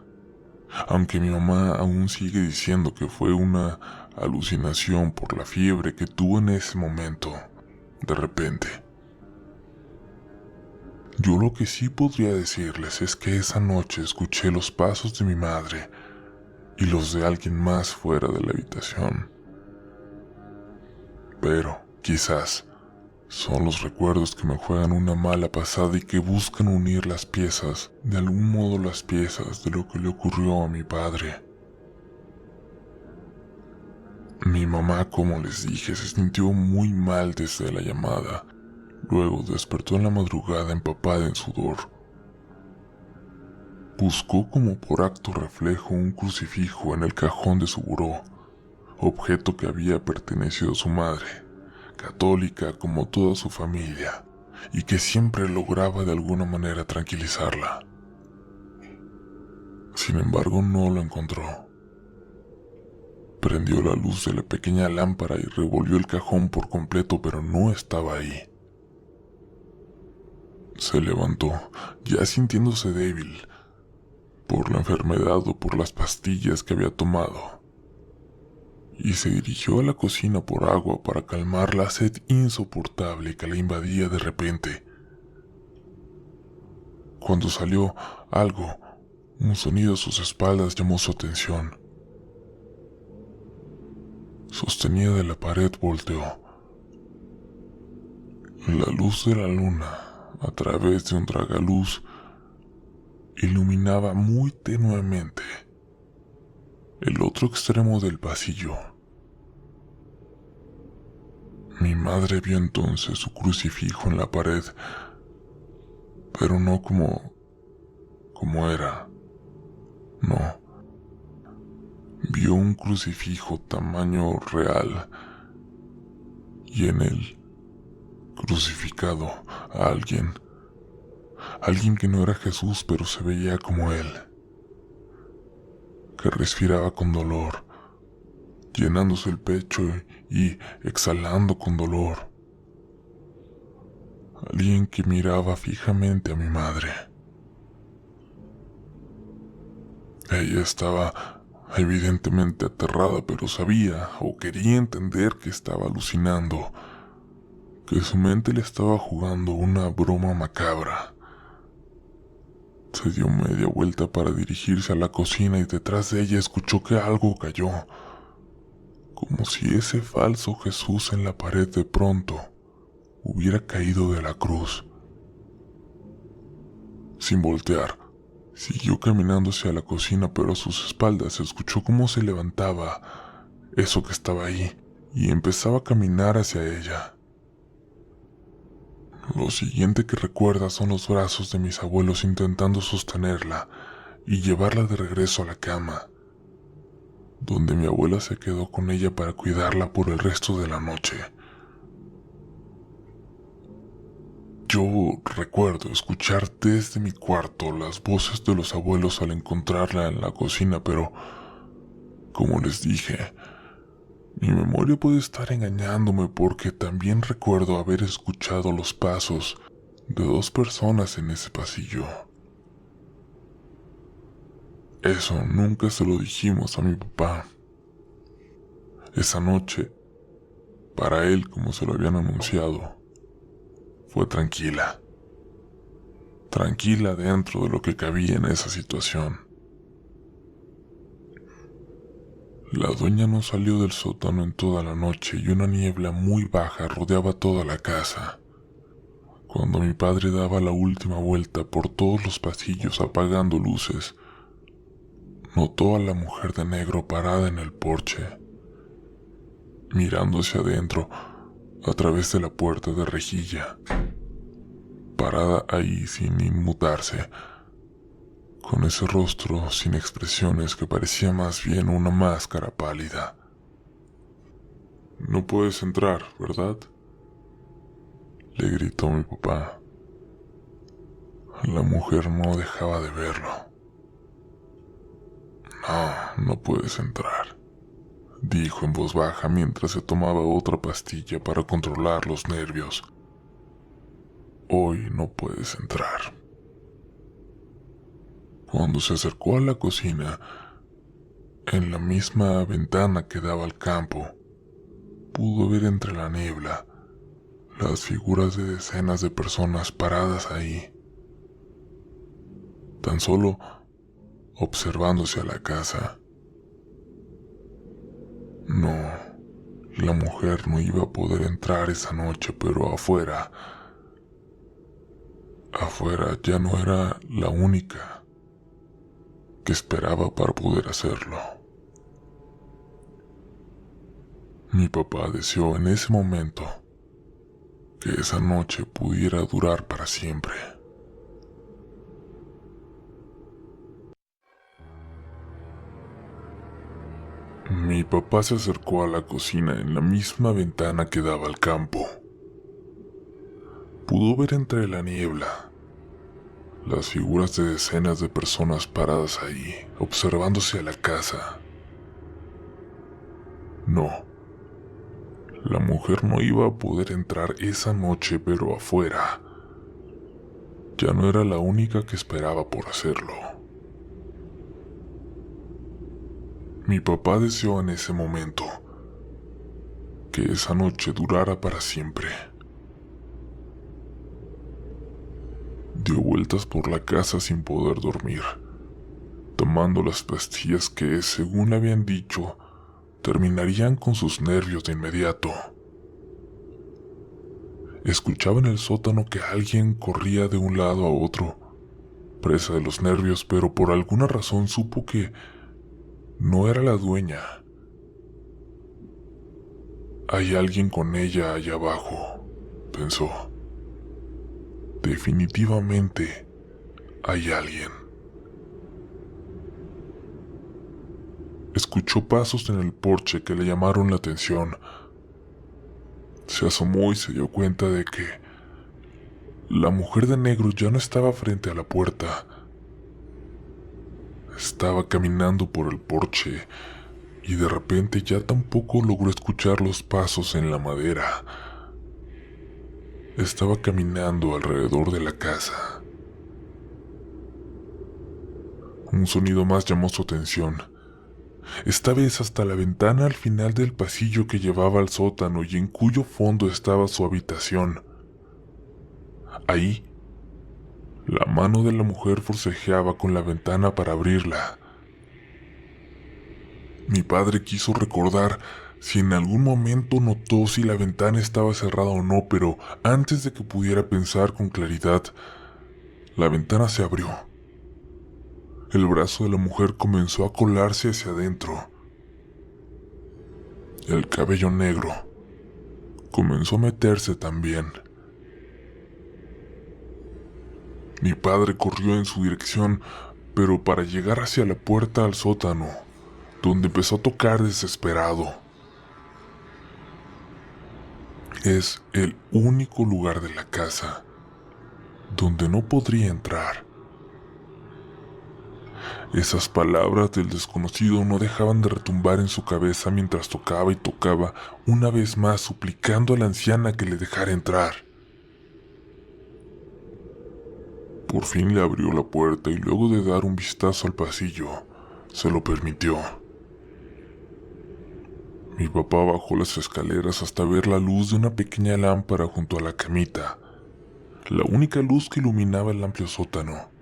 Aunque mi mamá aún sigue diciendo que fue una alucinación por la fiebre que tuvo en ese momento, de repente. Yo lo que sí podría decirles es que esa noche escuché los pasos de mi madre y los de alguien más fuera de la habitación. Pero, quizás, son los recuerdos que me juegan una mala pasada y que buscan unir las piezas, de algún modo las piezas de lo que le ocurrió a mi padre. Mi mamá, como les dije, se sintió muy mal desde la llamada. Luego despertó en la madrugada empapada en sudor. Buscó como por acto reflejo un crucifijo en el cajón de su buró, objeto que había pertenecido a su madre, católica como toda su familia, y que siempre lograba de alguna manera tranquilizarla. Sin embargo, no lo encontró. Prendió la luz de la pequeña lámpara y revolvió el cajón por completo, pero no estaba ahí. Se levantó, ya sintiéndose débil, por la enfermedad o por las pastillas que había tomado, y se dirigió a la cocina por agua para calmar la sed insoportable que la invadía de repente. Cuando salió, un sonido a sus espaldas llamó su atención. Sostenida de la pared volteó. La luz de la luna, a través de un tragaluz, iluminaba muy tenuemente el otro extremo del pasillo. Mi madre vio entonces su crucifijo en la pared, pero no como era. No. Vio un crucifijo tamaño real y en él, crucificado, a alguien que no era Jesús pero se veía como él, que respiraba con dolor, llenándose el pecho y exhalando con dolor. Alguien que miraba fijamente a mi madre. Ella estaba evidentemente aterrada, pero sabía o quería entender que estaba alucinando, que su mente le estaba jugando una broma macabra. Se dio media vuelta para dirigirse a la cocina y detrás de ella escuchó que algo cayó, como si ese falso Jesús en la pared de pronto hubiera caído de la cruz. Sin voltear, siguió caminando hacia la cocina, pero a sus espaldas escuchó cómo se levantaba eso que estaba ahí y empezaba a caminar hacia ella. Lo siguiente que recuerda son los brazos de mis abuelos intentando sostenerla y llevarla de regreso a la cama, donde mi abuela se quedó con ella para cuidarla por el resto de la noche. Yo recuerdo escuchar desde mi cuarto las voces de los abuelos al encontrarla en la cocina, pero, como les dije, mi memoria puede estar engañándome porque también recuerdo haber escuchado los pasos de dos personas en ese pasillo. Eso nunca se lo dijimos a mi papá. Esa noche, para él, como se lo habían anunciado, fue tranquila. Tranquila dentro de lo que cabía en esa situación. La dueña no salió del sótano en toda la noche y una niebla muy baja rodeaba toda la casa. Cuando mi padre daba la última vuelta por todos los pasillos apagando luces, notó a la mujer de negro parada en el porche, mirando hacia adentro a través de la puerta de rejilla, parada ahí sin inmutarse, con ese rostro sin expresiones que parecía más bien una máscara pálida. «No puedes entrar, ¿verdad?», le gritó mi papá. La mujer no dejaba de verlo. No puedes entrar», dijo en voz baja mientras se tomaba otra pastilla para controlar los nervios. «Hoy no puedes entrar». Cuando se acercó a la cocina, en la misma ventana que daba al campo, pudo ver entre la niebla las figuras de decenas de personas paradas ahí, tan solo observándose a la casa. No, la mujer no iba a poder entrar esa noche, pero afuera ya no era la única que esperaba para poder hacerlo. Mi papá deseó en ese momento que esa noche pudiera durar para siempre. Mi papá se acercó a la cocina en la misma ventana que daba al campo. Pudo ver entre la niebla las figuras de decenas de personas paradas ahí, observándose a la casa. No, la mujer no iba a poder entrar esa noche, pero afuera ya no era la única que esperaba por hacerlo. Mi papá deseó en ese momento que esa noche durara para siempre. Dio vueltas por la casa sin poder dormir, tomando las pastillas que, según le habían dicho, terminarían con sus nervios de inmediato. Escuchaba en el sótano que alguien corría de un lado a otro, presa de los nervios, pero por alguna razón supo que no era la dueña. Hay alguien con ella allá abajo, pensó. Definitivamente hay alguien. Escuchó pasos en el porche que le llamaron la atención. Se asomó y se dio cuenta de que la mujer de negro ya no estaba frente a la puerta. Estaba caminando por el porche y de repente ya tampoco logró escuchar los pasos en la madera. Estaba caminando alrededor de la casa. Un sonido más llamó su atención. Esta vez hasta la ventana al final del pasillo que llevaba al sótano y en cuyo fondo estaba su habitación. Ahí, la mano de la mujer forcejeaba con la ventana para abrirla. Mi padre quiso recordar si en algún momento notó si la ventana estaba cerrada o no, pero antes de que pudiera pensar con claridad, la ventana se abrió. El brazo de la mujer comenzó a colarse hacia adentro. El cabello negro comenzó a meterse también. Mi padre corrió en su dirección, pero para llegar hacia la puerta al sótano, donde empezó a tocar desesperado. Es el único lugar de la casa donde no podría entrar. Esas palabras del desconocido no dejaban de retumbar en su cabeza mientras tocaba y tocaba una vez más, suplicando a la anciana que le dejara entrar. Por fin le abrió la puerta y luego de dar un vistazo al pasillo, se lo permitió. Mi papá bajó las escaleras hasta ver la luz de una pequeña lámpara junto a la camita, la única luz que iluminaba el amplio sótano.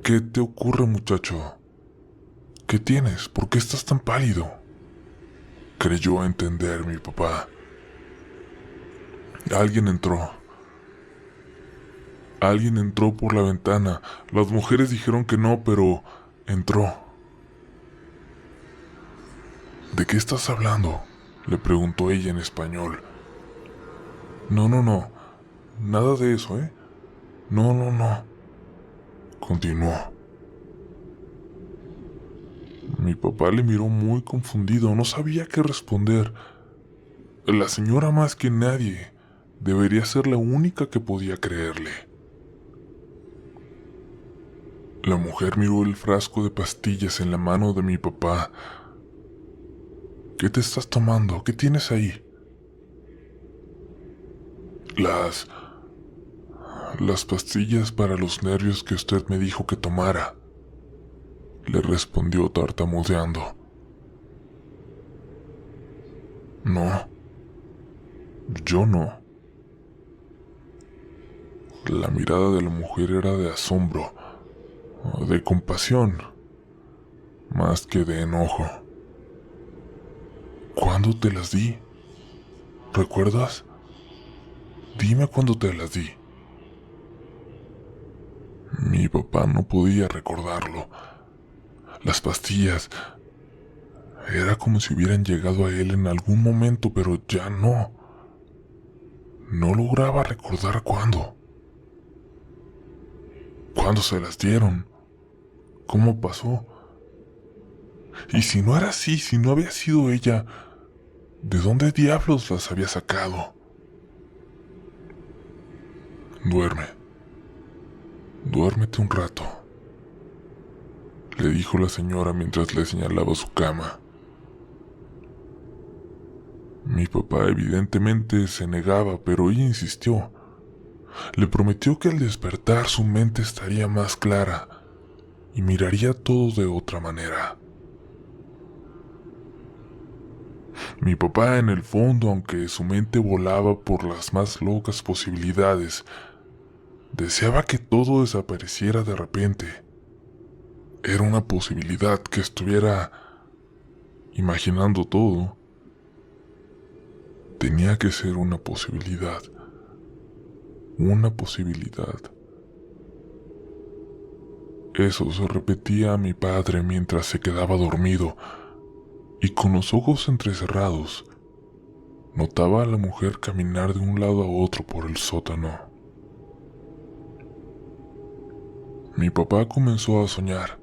¿Qué te ocurre, muchacho? ¿Qué tienes? ¿Por qué estás tan pálido?, creyó entender mi papá. Alguien entró. Alguien entró por la ventana. Las mujeres dijeron que no, pero entró. ¿De qué estás hablando?, le preguntó ella en español. No, nada de eso, ¿eh? No, continuó. Mi papá le miró muy confundido, no sabía qué responder. La señora más que nadie debería ser la única que podía creerle. La mujer miró el frasco de pastillas en la mano de mi papá. ¿Qué te estás tomando? ¿Qué tienes ahí? Las pastillas para los nervios que usted me dijo que tomara, le respondió tartamudeando. No, yo no. La mirada de la mujer era de asombro, de compasión, más que de enojo. ¿Cuándo te las di? ¿Recuerdas? Dime cuándo te las di. Mi papá no podía recordarlo. Las pastillas era como si hubieran llegado a él en algún momento, pero ya no. No lograba recordar cuándo. ¿Cuándo se las dieron? ¿Cómo pasó? Y si no era así, si no había sido ella, ¿de dónde diablos las había sacado? Duérmete un rato, le dijo la señora mientras le señalaba su cama. Mi papá evidentemente se negaba, pero ella insistió. Le prometió que al despertar su mente estaría más clara y miraría todo de otra manera. Mi papá, en el fondo, aunque su mente volaba por las más locas posibilidades, deseaba que todo desapareciera de repente. Era una posibilidad que estuviera imaginando todo. Tenía que ser una posibilidad. Una posibilidad. Eso se repetía a mi padre mientras se quedaba dormido, y con los ojos entrecerrados, notaba a la mujer caminar de un lado a otro por el sótano. Mi papá comenzó a soñar.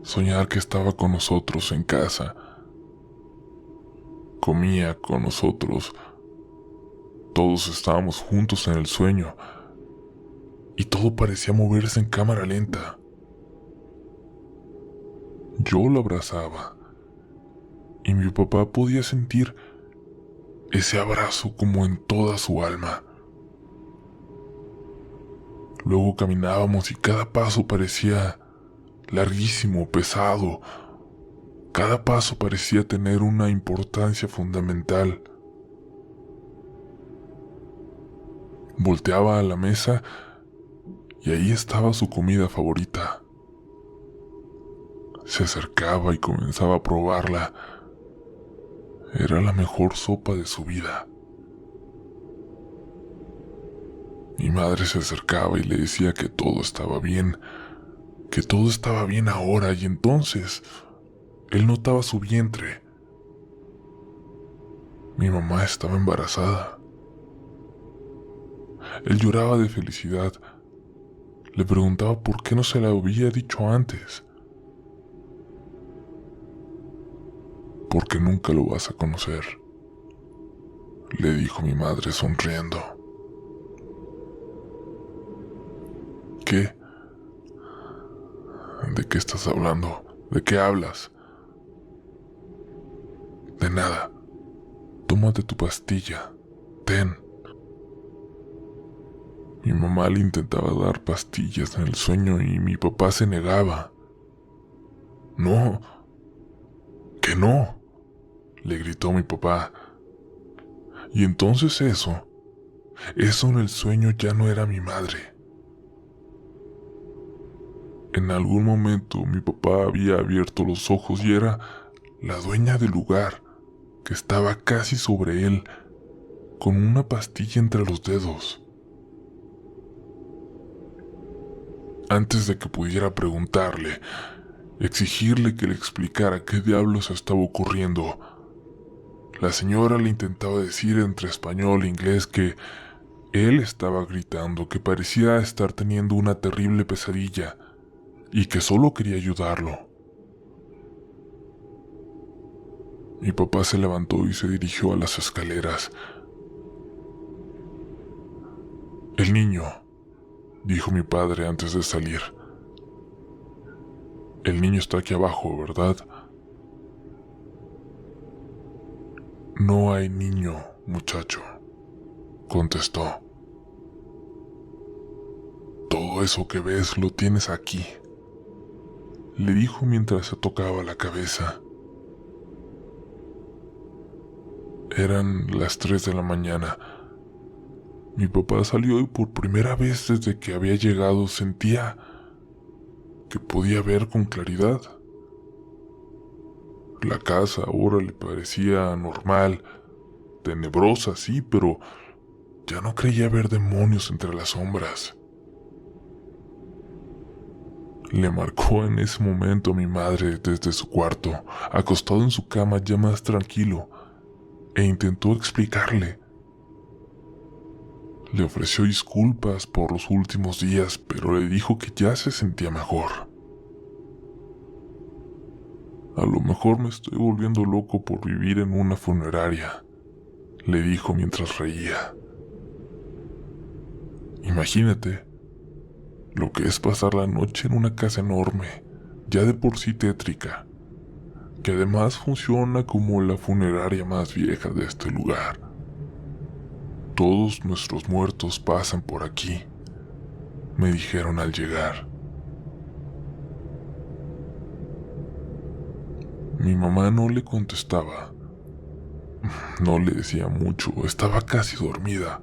Soñar que estaba con nosotros en casa. Comía con nosotros. Todos estábamos juntos en el sueño. Y todo parecía moverse en cámara lenta. Yo lo abrazaba. Y mi papá podía sentir ese abrazo como en toda su alma. Luego caminábamos y cada paso parecía larguísimo, pesado. Cada paso parecía tener una importancia fundamental. Volteaba a la mesa y ahí estaba su comida favorita. Se acercaba y comenzaba a probarla. Era la mejor sopa de su vida. Mi madre se acercaba y le decía que todo estaba bien, que todo estaba bien ahora, y entonces él notaba su vientre. Mi mamá estaba embarazada. Él lloraba de felicidad. Le preguntaba por qué no se la había dicho antes. Porque nunca lo vas a conocer, le dijo mi madre sonriendo. ¿Qué? ¿De qué estás hablando? ¿De qué hablas? De nada. Tómate tu pastilla. Ten. Mi mamá le intentaba dar pastillas en el sueño y mi papá se negaba. No. Que no, le gritó mi papá. Y entonces eso en el sueño ya no era mi madre. En algún momento mi papá había abierto los ojos y era la dueña del lugar, que estaba casi sobre él, con una pastilla entre los dedos. Antes de que pudiera preguntarle, exigirle que le explicara qué diablos estaba ocurriendo, la señora le intentaba decir entre español e inglés que él estaba gritando, que parecía estar teniendo una terrible pesadilla y que solo quería ayudarlo. Mi papá se levantó y se dirigió a las escaleras. El niño, dijo mi padre antes de salir. El niño está aquí abajo, ¿verdad? No hay niño, muchacho, contestó. Todo eso que ves lo tienes aquí, le dijo mientras se tocaba la cabeza. Eran las 3 de la mañana. Mi papá salió y por primera vez desde que había llegado sentía que podía ver con claridad. La casa ahora le parecía normal, tenebrosa, sí, pero ya no creía ver demonios entre las sombras. Le marcó en ese momento a mi madre desde su cuarto, acostado en su cama ya más tranquilo, e intentó explicarle. Le ofreció disculpas por los últimos días, pero le dijo que ya se sentía mejor. A lo mejor me estoy volviendo loco por vivir en una funeraria, le dijo mientras reía. Imagínate lo que es pasar la noche en una casa enorme, ya de por sí tétrica, que además funciona como la funeraria más vieja de este lugar. Todos nuestros muertos pasan por aquí, me dijeron al llegar. Mi mamá no le contestaba. No le decía mucho, estaba casi dormida.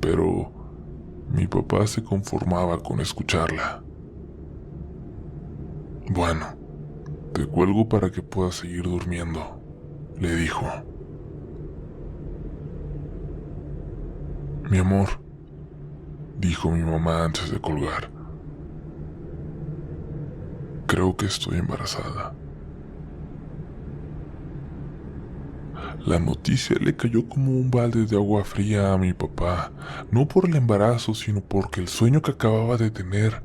Pero mi papá se conformaba con escucharla. Bueno, te cuelgo para que puedas seguir durmiendo, le dijo. Mi amor, dijo mi mamá antes de colgar. Creo que estoy embarazada. La noticia le cayó como un balde de agua fría a mi papá, no por el embarazo, sino porque el sueño que acababa de tener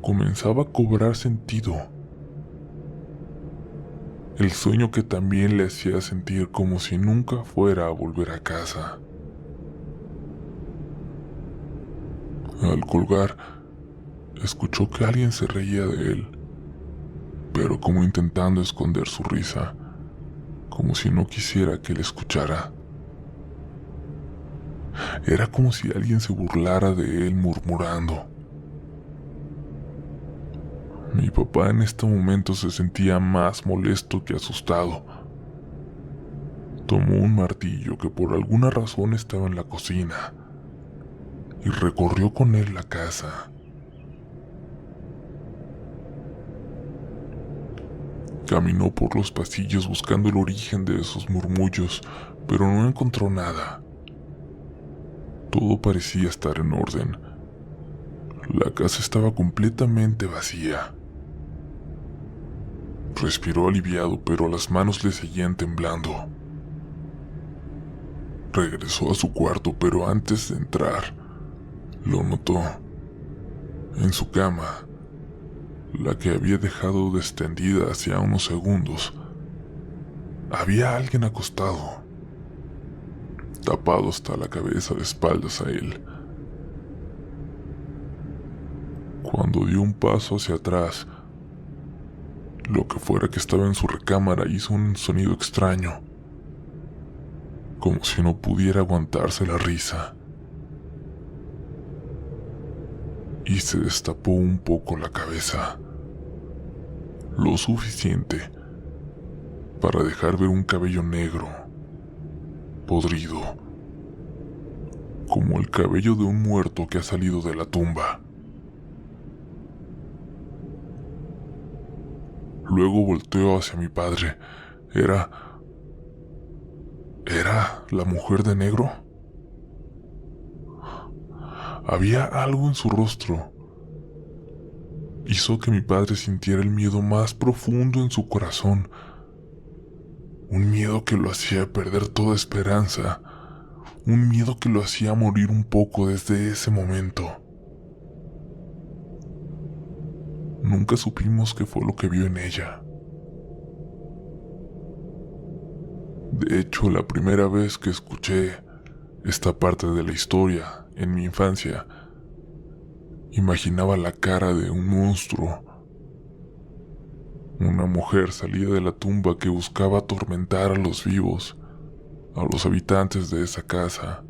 comenzaba a cobrar sentido. El sueño que también le hacía sentir como si nunca fuera a volver a casa. Al colgar, escuchó que alguien se reía de él, pero como intentando esconder su risa, como si no quisiera que le escuchara. Era como si alguien se burlara de él murmurando. Mi papá en este momento se sentía más molesto que asustado. Tomó un martillo que por alguna razón estaba en la cocina y recorrió con él la casa. Caminó por los pasillos buscando el origen de esos murmullos, pero no encontró nada. Todo parecía estar en orden. La casa estaba completamente vacía. Respiró aliviado, pero las manos le seguían temblando. Regresó a su cuarto, pero antes de entrar, lo notó. En su cama, la que había dejado extendida hacía unos segundos, había alguien acostado, tapado hasta la cabeza de espaldas a él. Cuando dio un paso hacia atrás, lo que fuera que estaba en su recámara hizo un sonido extraño, como si no pudiera aguantarse la risa, y se destapó un poco la cabeza, lo suficiente para dejar ver un cabello negro, podrido, como el cabello de un muerto que ha salido de la tumba. Luego volteó hacia mi padre. ¿Era la mujer de negro? Había algo en su rostro. Hizo que mi padre sintiera el miedo más profundo en su corazón. Un miedo que lo hacía perder toda esperanza. Un miedo que lo hacía morir un poco desde ese momento. Nunca supimos qué fue lo que vio en ella. De hecho, la primera vez que escuché esta parte de la historia en mi infancia, imaginaba la cara de un monstruo, una mujer salida de la tumba que buscaba atormentar a los vivos, a los habitantes de esa casa.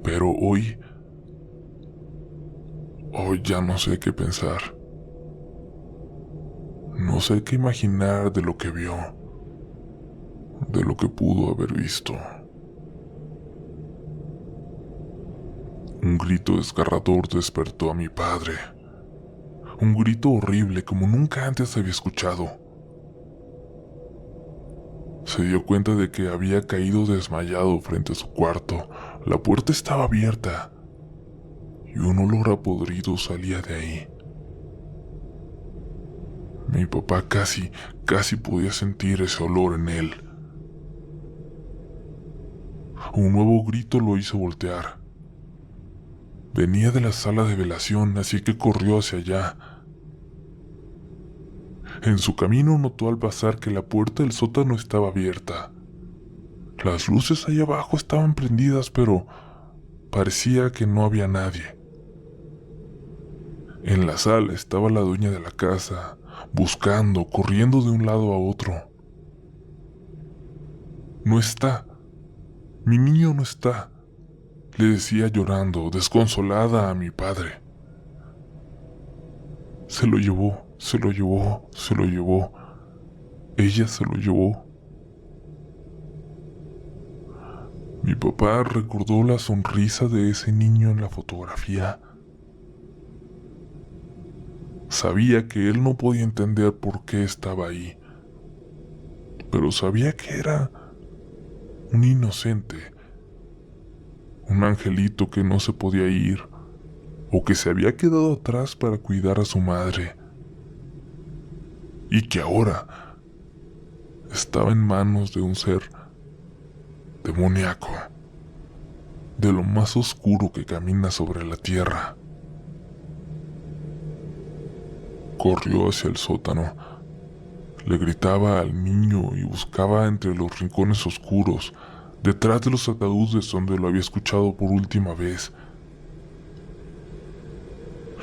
Pero hoy ya no sé qué pensar. No sé qué imaginar de lo que vio, de lo que pudo haber visto. Un grito desgarrador despertó a mi padre. Un grito horrible como nunca antes había escuchado. Se dio cuenta de que había caído desmayado frente a su cuarto. La puerta estaba abierta y un olor a podrido salía de ahí. Mi papá casi podía sentir ese olor en él. Un nuevo grito lo hizo voltear. Venía de la sala de velación, así que corrió hacia allá. En su camino notó al pasar que la puerta del sótano estaba abierta. Las luces ahí abajo estaban prendidas, pero parecía que no había nadie. En la sala estaba la dueña de la casa, buscando, corriendo de un lado a otro. No está. Mi niño no está, le decía llorando, desconsolada a mi padre. Se lo llevó, se lo llevó, se lo llevó. Ella se lo llevó. Mi papá recordó la sonrisa de ese niño en la fotografía. Sabía que él no podía entender por qué estaba ahí. pero sabía que era un inocente, un angelito que no se podía ir o que se había quedado atrás para cuidar a su madre y que ahora estaba en manos de un ser demoníaco, de lo más oscuro que camina sobre la tierra. Corrió hacia el sótano, le gritaba al niño y buscaba entre los rincones oscuros, detrás de los ataúdes donde lo había escuchado por última vez.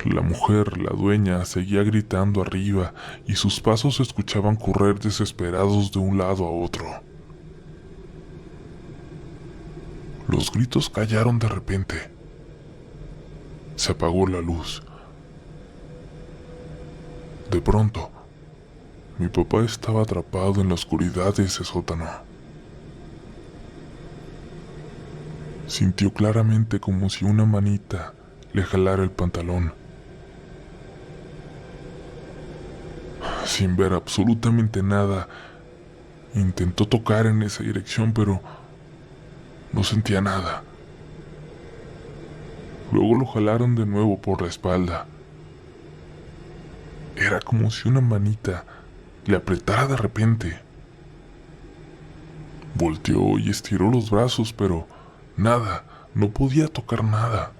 La mujer, la dueña, seguía gritando arriba y sus pasos se escuchaban correr desesperados de un lado a otro. Los gritos callaron de repente. Se apagó la luz. De pronto, mi papá estaba atrapado en la oscuridad de ese sótano. Sintió claramente como si una manita le jalara el pantalón. Sin ver absolutamente nada, intentó tocar en esa dirección, pero no sentía nada. Luego lo jalaron de nuevo por la espalda. Era como si una manita le apretara de repente. Volteó y estiró los brazos, pero nada, no podía tocar nada.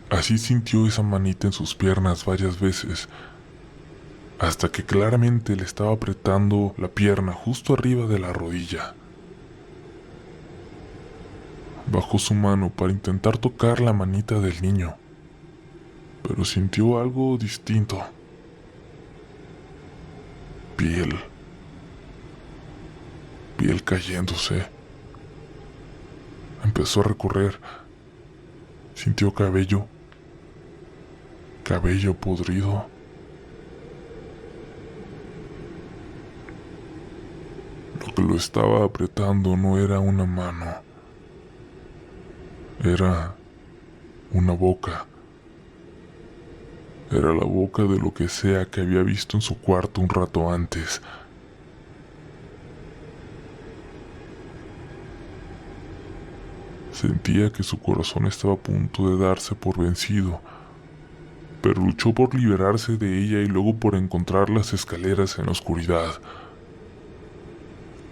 Así sintió esa manita en sus piernas varias veces, hasta que claramente le estaba apretando la pierna justo arriba de la rodilla. Bajó su mano para intentar tocar la manita del niño, pero sintió algo distinto. Piel cayéndose. Empezó a recorrer. Sintió cabello podrido. Lo que lo estaba apretando no era una mano, era una boca. Era la boca de lo que sea que había visto en su cuarto un rato antes. Sentía que su corazón estaba a punto de darse por vencido, pero luchó por liberarse de ella y luego por encontrar las escaleras en la oscuridad.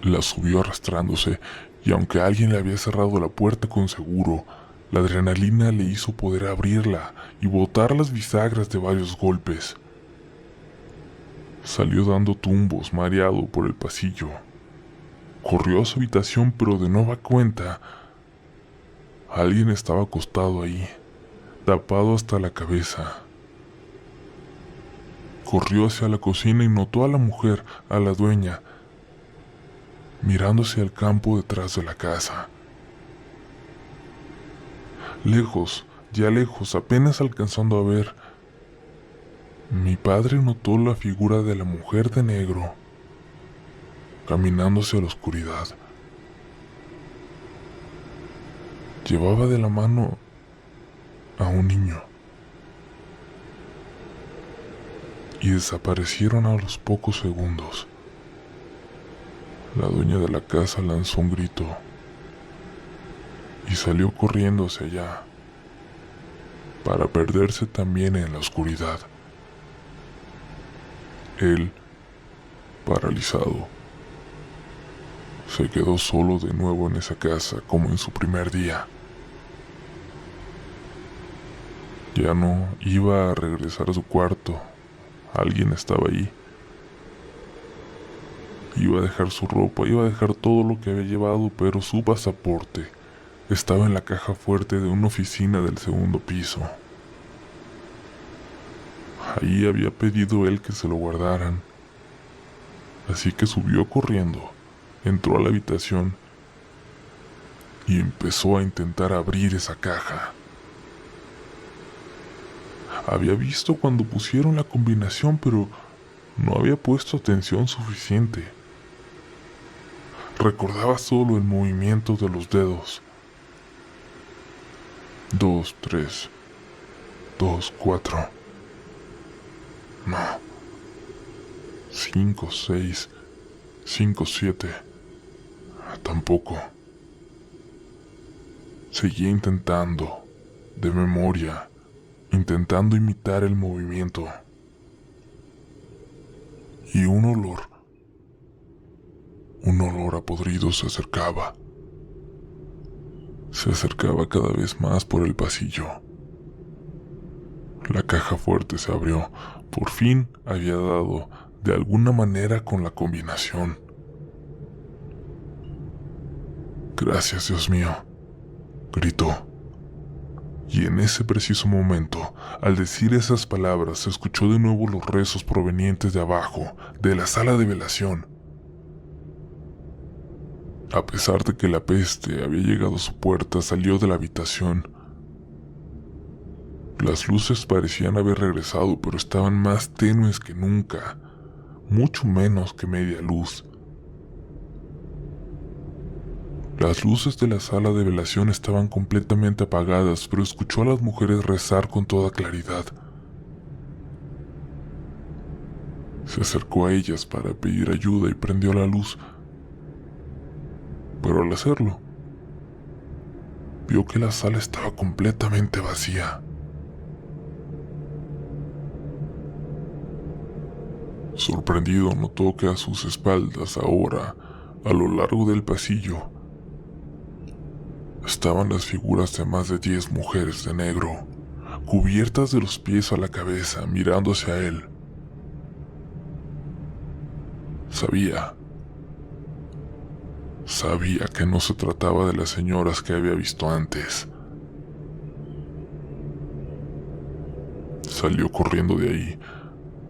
Las subió arrastrándose, y aunque alguien le había cerrado la puerta con seguro, la adrenalina le hizo poder abrirla y botar las bisagras de varios golpes. Salió dando tumbos, mareado por el pasillo. Corrió a su habitación, pero de nueva cuenta, alguien estaba acostado ahí, tapado hasta la cabeza. Corrió hacia la cocina y notó a la mujer, a la dueña, mirándose al campo detrás de la casa. Lejos, ya lejos, apenas alcanzando a ver, mi padre notó la figura de la mujer de negro, caminando hacia la oscuridad. Llevaba de la mano a un niño. Y desaparecieron a los pocos segundos. La dueña de la casa lanzó un grito y salió corriendo hacia allá, para perderse también en la oscuridad. Él, paralizado, se quedó solo de nuevo en esa casa como en su primer día. Ya no iba a regresar a su cuarto. Alguien estaba ahí. Iba a dejar su ropa, iba a dejar todo lo que había llevado, pero su pasaporte estaba en la caja fuerte de una oficina del segundo piso. Ahí había pedido él que se lo guardaran. Así que subió corriendo, entró a la habitación y empezó a intentar abrir esa caja. Había visto cuando pusieron la combinación, pero no había puesto atención suficiente. Recordaba solo el movimiento de los dedos. 2, 3, 2, 4. No. 5, 6, 5, 7. Tampoco. Seguía intentando, de memoria, intentando imitar el movimiento. Y un olor a podrido se acercaba. Se acercaba cada vez más por el pasillo. La caja fuerte se abrió. Por fin había dado de alguna manera con la combinación. Gracias, Dios mío, gritó. Y en ese preciso momento, al decir esas palabras, se escuchó de nuevo los rezos provenientes de abajo, de la sala de velación. A pesar de que la peste había llegado a su puerta, salió de la habitación. Las luces parecían haber regresado, pero estaban más tenues que nunca, mucho menos que media luz. Las luces de la sala de velación estaban completamente apagadas, pero escuchó a las mujeres rezar con toda claridad. Se acercó a ellas para pedir ayuda y prendió la luz. Pero al hacerlo, vio que la sala estaba completamente vacía. Sorprendido, notó que a sus espaldas ahora, a lo largo del pasillo, estaban las figuras de más de 10 mujeres de negro, cubiertas de los pies a la cabeza, mirando hacia él. Sabía que no se trataba de las señoras que había visto antes. Salió corriendo de ahí,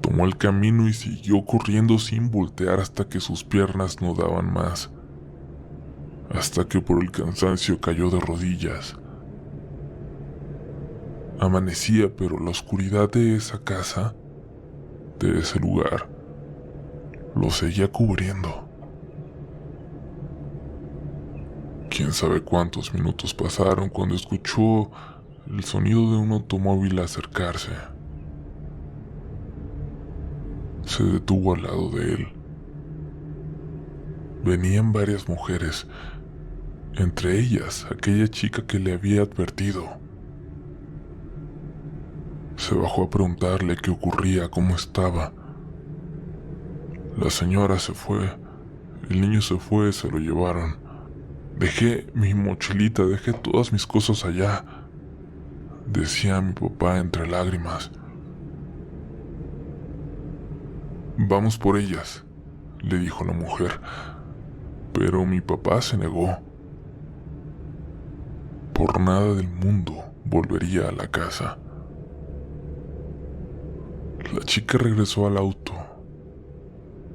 tomó el camino y siguió corriendo sin voltear hasta que sus piernas no daban más, hasta que por el cansancio cayó de rodillas. Amanecía, pero la oscuridad de esa casa, de ese lugar, lo seguía cubriendo. Quién sabe cuántos minutos pasaron cuando escuchó el sonido de un automóvil acercarse. Se detuvo al lado de él. Venían varias mujeres, entre ellas aquella chica que le había advertido. Se bajó a preguntarle qué ocurría, cómo estaba. La señora se fue, el niño se fue, se lo llevaron. Dejé mi mochilita, dejé todas mis cosas allá, decía mi papá entre lágrimas. Vamos por ellas, le dijo la mujer, pero mi papá se negó. Por nada del mundo volvería a la casa. La chica regresó al auto.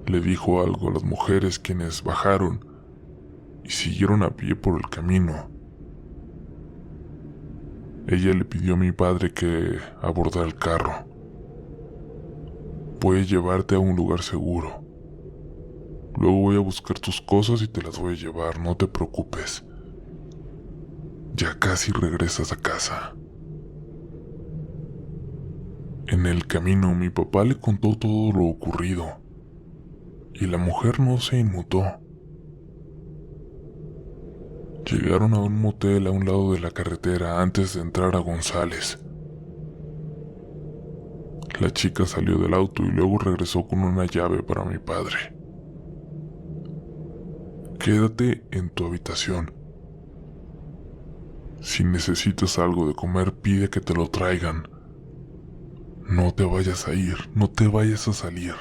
Le dijo algo a las mujeres, quienes bajaron y siguieron a pie por el camino. Ella le pidió a mi padre que abordara el carro. Voy a llevarte a un lugar seguro. Luego voy a buscar tus cosas y te las voy a llevar, no te preocupes. Ya casi regresas a casa. En el camino mi papá le contó todo lo ocurrido y la mujer no se inmutó. Llegaron a un motel a un lado de la carretera antes de entrar a González. La chica salió del auto y luego regresó con una llave para mi padre. Quédate en tu habitación. Si necesitas algo de comer, pide que te lo traigan. No te vayas a ir, no te vayas a salir.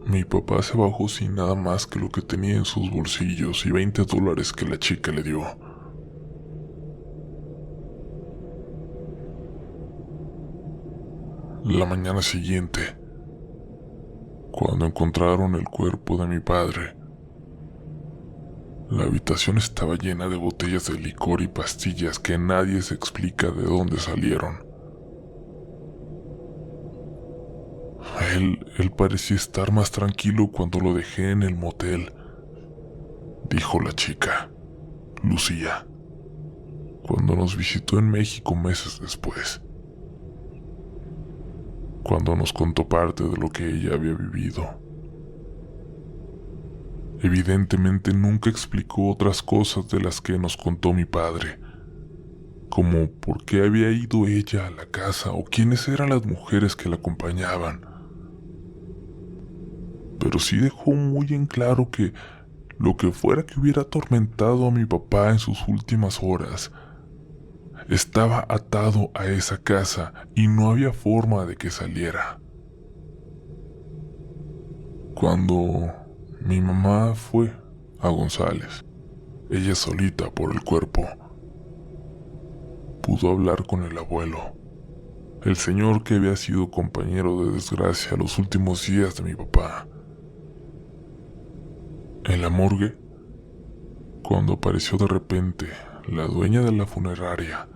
Mi papá se bajó sin nada más que lo que tenía en sus bolsillos y $20 que la chica le dio. La mañana siguiente, cuando encontraron el cuerpo de mi padre, la habitación estaba llena de botellas de licor y pastillas que nadie se explica de dónde salieron. Él parecía estar más tranquilo cuando lo dejé en el motel, dijo la chica, Lucía, cuando nos visitó en México meses después. cuando nos contó parte de lo que ella había vivido. Evidentemente nunca explicó otras cosas de las que nos contó mi padre, como por qué había ido ella a la casa o quiénes eran las mujeres que la acompañaban. Pero sí dejó muy en claro que lo que fuera que hubiera atormentado a mi papá en sus últimas horas estaba atado a esa casa y no había forma de que saliera. Cuando mi mamá fue a González, ella solita por el cuerpo, pudo hablar con el abuelo, el señor que había sido compañero de desgracia los últimos días de mi papá. En la morgue, cuando apareció de repente la dueña de la funeraria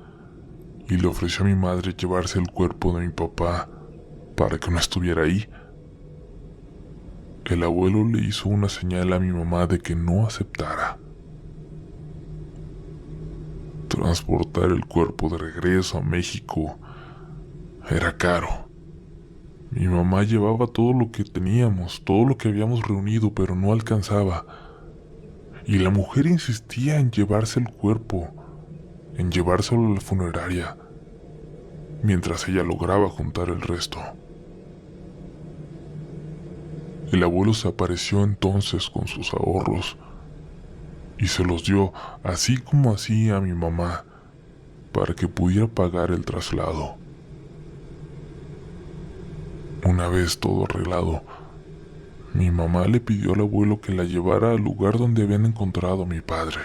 y le ofreció a mi madre llevarse el cuerpo de mi papá para que no estuviera ahí, el abuelo le hizo una señal a mi mamá de que no aceptara. Transportar el cuerpo de regreso a México era caro. Mi mamá llevaba todo lo que teníamos, todo lo que habíamos reunido, pero no alcanzaba. Y la mujer insistía en llevarse el cuerpo, en llevárselo a la funeraria, mientras ella lograba juntar el resto. El abuelo se apareció entonces con sus ahorros y se los dio así como así a mi mamá para que pudiera pagar el traslado. Una vez todo arreglado, mi mamá le pidió al abuelo que la llevara al lugar donde habían encontrado a mi padre.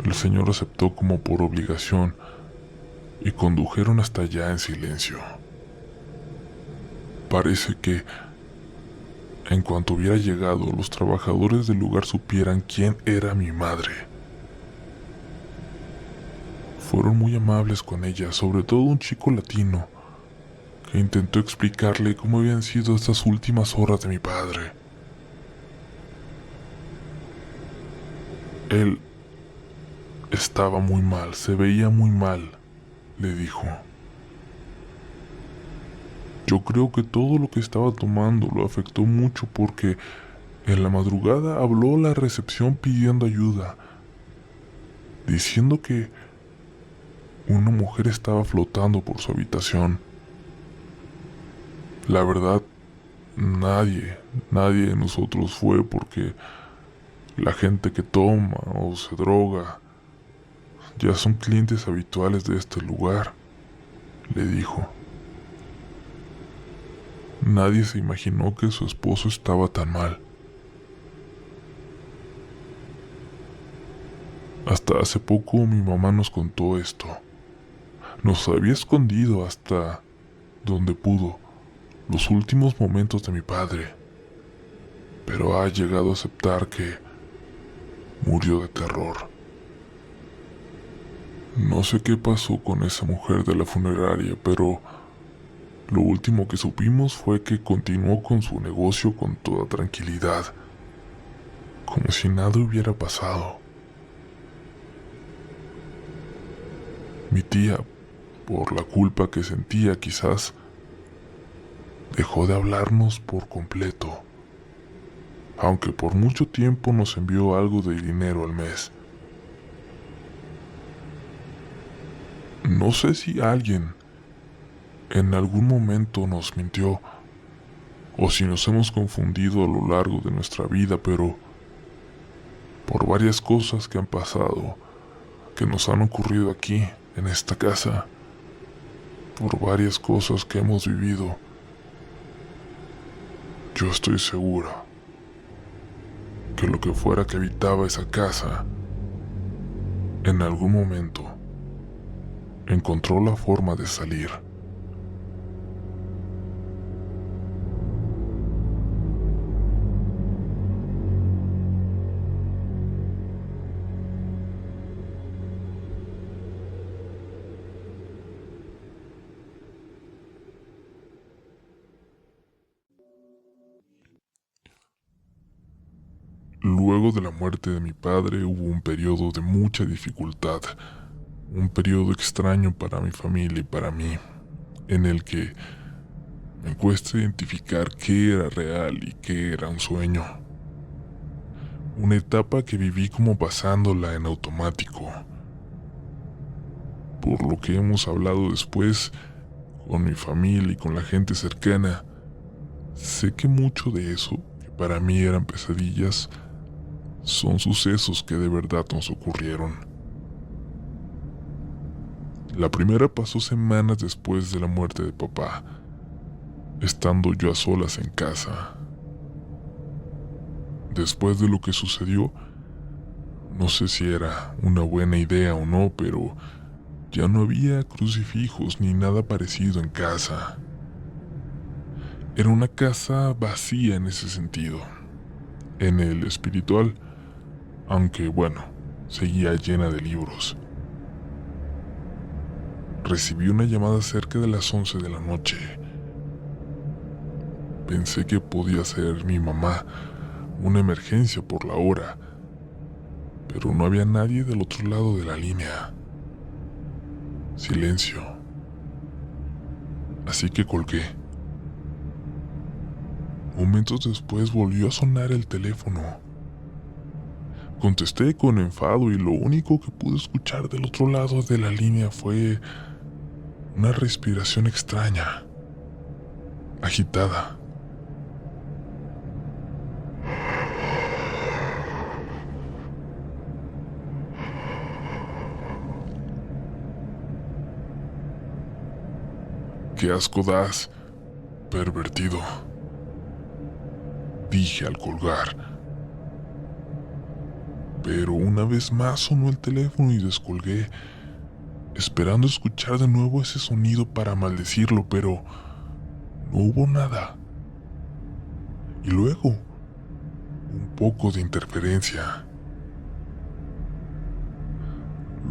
El señor aceptó como por obligación y condujeron hasta allá en silencio. Parece que, en cuanto hubiera llegado, los trabajadores del lugar supieran quién era mi madre. Fueron muy amables con ella, sobre todo un chico latino, que intentó explicarle cómo habían sido estas últimas horas de mi padre. Él estaba muy mal, se veía muy mal, le dijo. Yo creo que todo lo que estaba tomando lo afectó mucho porque en la madrugada habló a la recepción pidiendo ayuda, diciendo que una mujer estaba flotando por su habitación. La verdad, nadie de nosotros fue porque la gente que toma o se droga ya son clientes habituales de este lugar, le dijo. Nadie se imaginó que su esposo estaba tan mal. Hasta hace poco mi mamá nos contó esto. Nos había escondido hasta donde pudo los últimos momentos de mi padre, pero ha llegado a aceptar que murió de terror. No sé qué pasó con esa mujer de la funeraria, pero lo último que supimos fue que continuó con su negocio con toda tranquilidad, como si nada hubiera pasado. Mi tía, por la culpa que sentía quizás, dejó de hablarnos por completo, aunque por mucho tiempo nos envió algo de dinero al mes. No sé si alguien en algún momento nos mintió o si nos hemos confundido a lo largo de nuestra vida, pero por varias cosas que han pasado, que nos han ocurrido aquí, en esta casa, por varias cosas que hemos vivido, yo estoy seguro que lo que fuera que habitaba esa casa, en algún momento, encontró la forma de salir. Luego de la muerte de mi padre hubo un periodo de mucha dificultad, un periodo extraño para mi familia y para mí. en el que me cuesta identificar qué era real y qué era un sueño. Una etapa que viví como pasándola en automático. Por lo que hemos hablado después, con mi familia y con la gente cercana, sé que mucho de eso, que para mí eran pesadillas, son sucesos que de verdad nos ocurrieron. La primera pasó semanas después de la muerte de papá, estando yo a solas en casa. Después de lo que sucedió, no sé si era una buena idea o no, pero ya no había crucifijos ni nada parecido en casa. Era una casa vacía en ese sentido. En el espiritual, aunque bueno, seguía llena de libros. Recibí una llamada cerca de las 11 de la noche. Pensé que podía ser mi mamá, una emergencia por la hora, pero no había nadie del otro lado de la línea. Silencio. Así que colgué. Momentos después volvió a sonar el teléfono. Contesté con enfado y lo único que pude escuchar del otro lado de la línea fue una respiración extraña, agitada. «¡Qué asco das, pervertido!», dije al colgar. Pero una vez más sonó el teléfono y descolgué, esperando escuchar de nuevo ese sonido para maldecirlo, pero no hubo nada. Y luego, un poco de interferencia.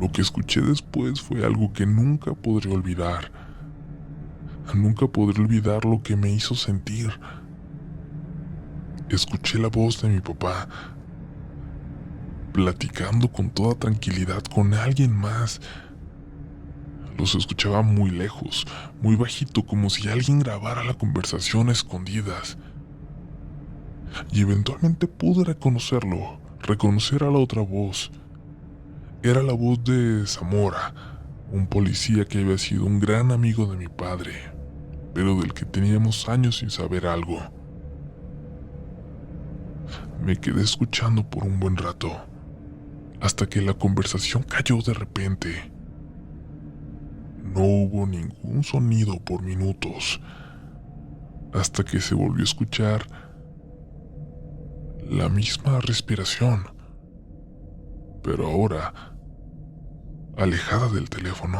Lo que escuché después fue algo que nunca podré olvidar. Nunca podré olvidar lo que me hizo sentir. Escuché la voz de mi papá, platicando con toda tranquilidad con alguien más. Los escuchaba muy lejos, muy bajito, como si alguien grabara la conversación a escondidas. Y eventualmente pude reconocer a la otra voz. Era la voz de Zamora, un policía que había sido un gran amigo de mi padre, pero del que teníamos años sin saber algo. Me quedé escuchando por un buen rato, hasta que la conversación cayó de repente. No hubo ningún sonido por minutos, hasta que se volvió a escuchar la misma respiración, pero ahora alejada del teléfono.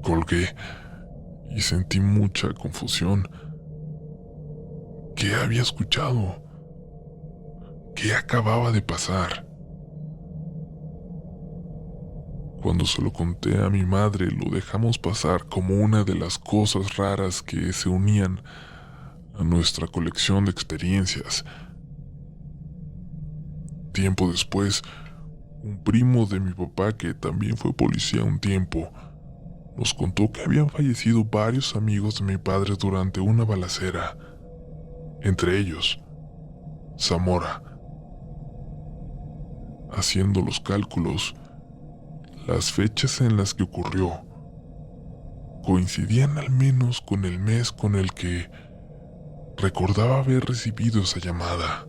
Colgué y sentí mucha confusión. ¿Qué había escuchado? ¿Qué acababa de pasar? Cuando se lo conté a mi madre, lo dejamos pasar como una de las cosas raras que se unían a nuestra colección de experiencias. Tiempo después, un primo de mi papá, que también fue policía un tiempo, nos contó que habían fallecido varios amigos de mi padre durante una balacera, entre ellos Zamora. Haciendo los cálculos, las fechas en las que ocurrió coincidían al menos con el mes con el que recordaba haber recibido esa llamada.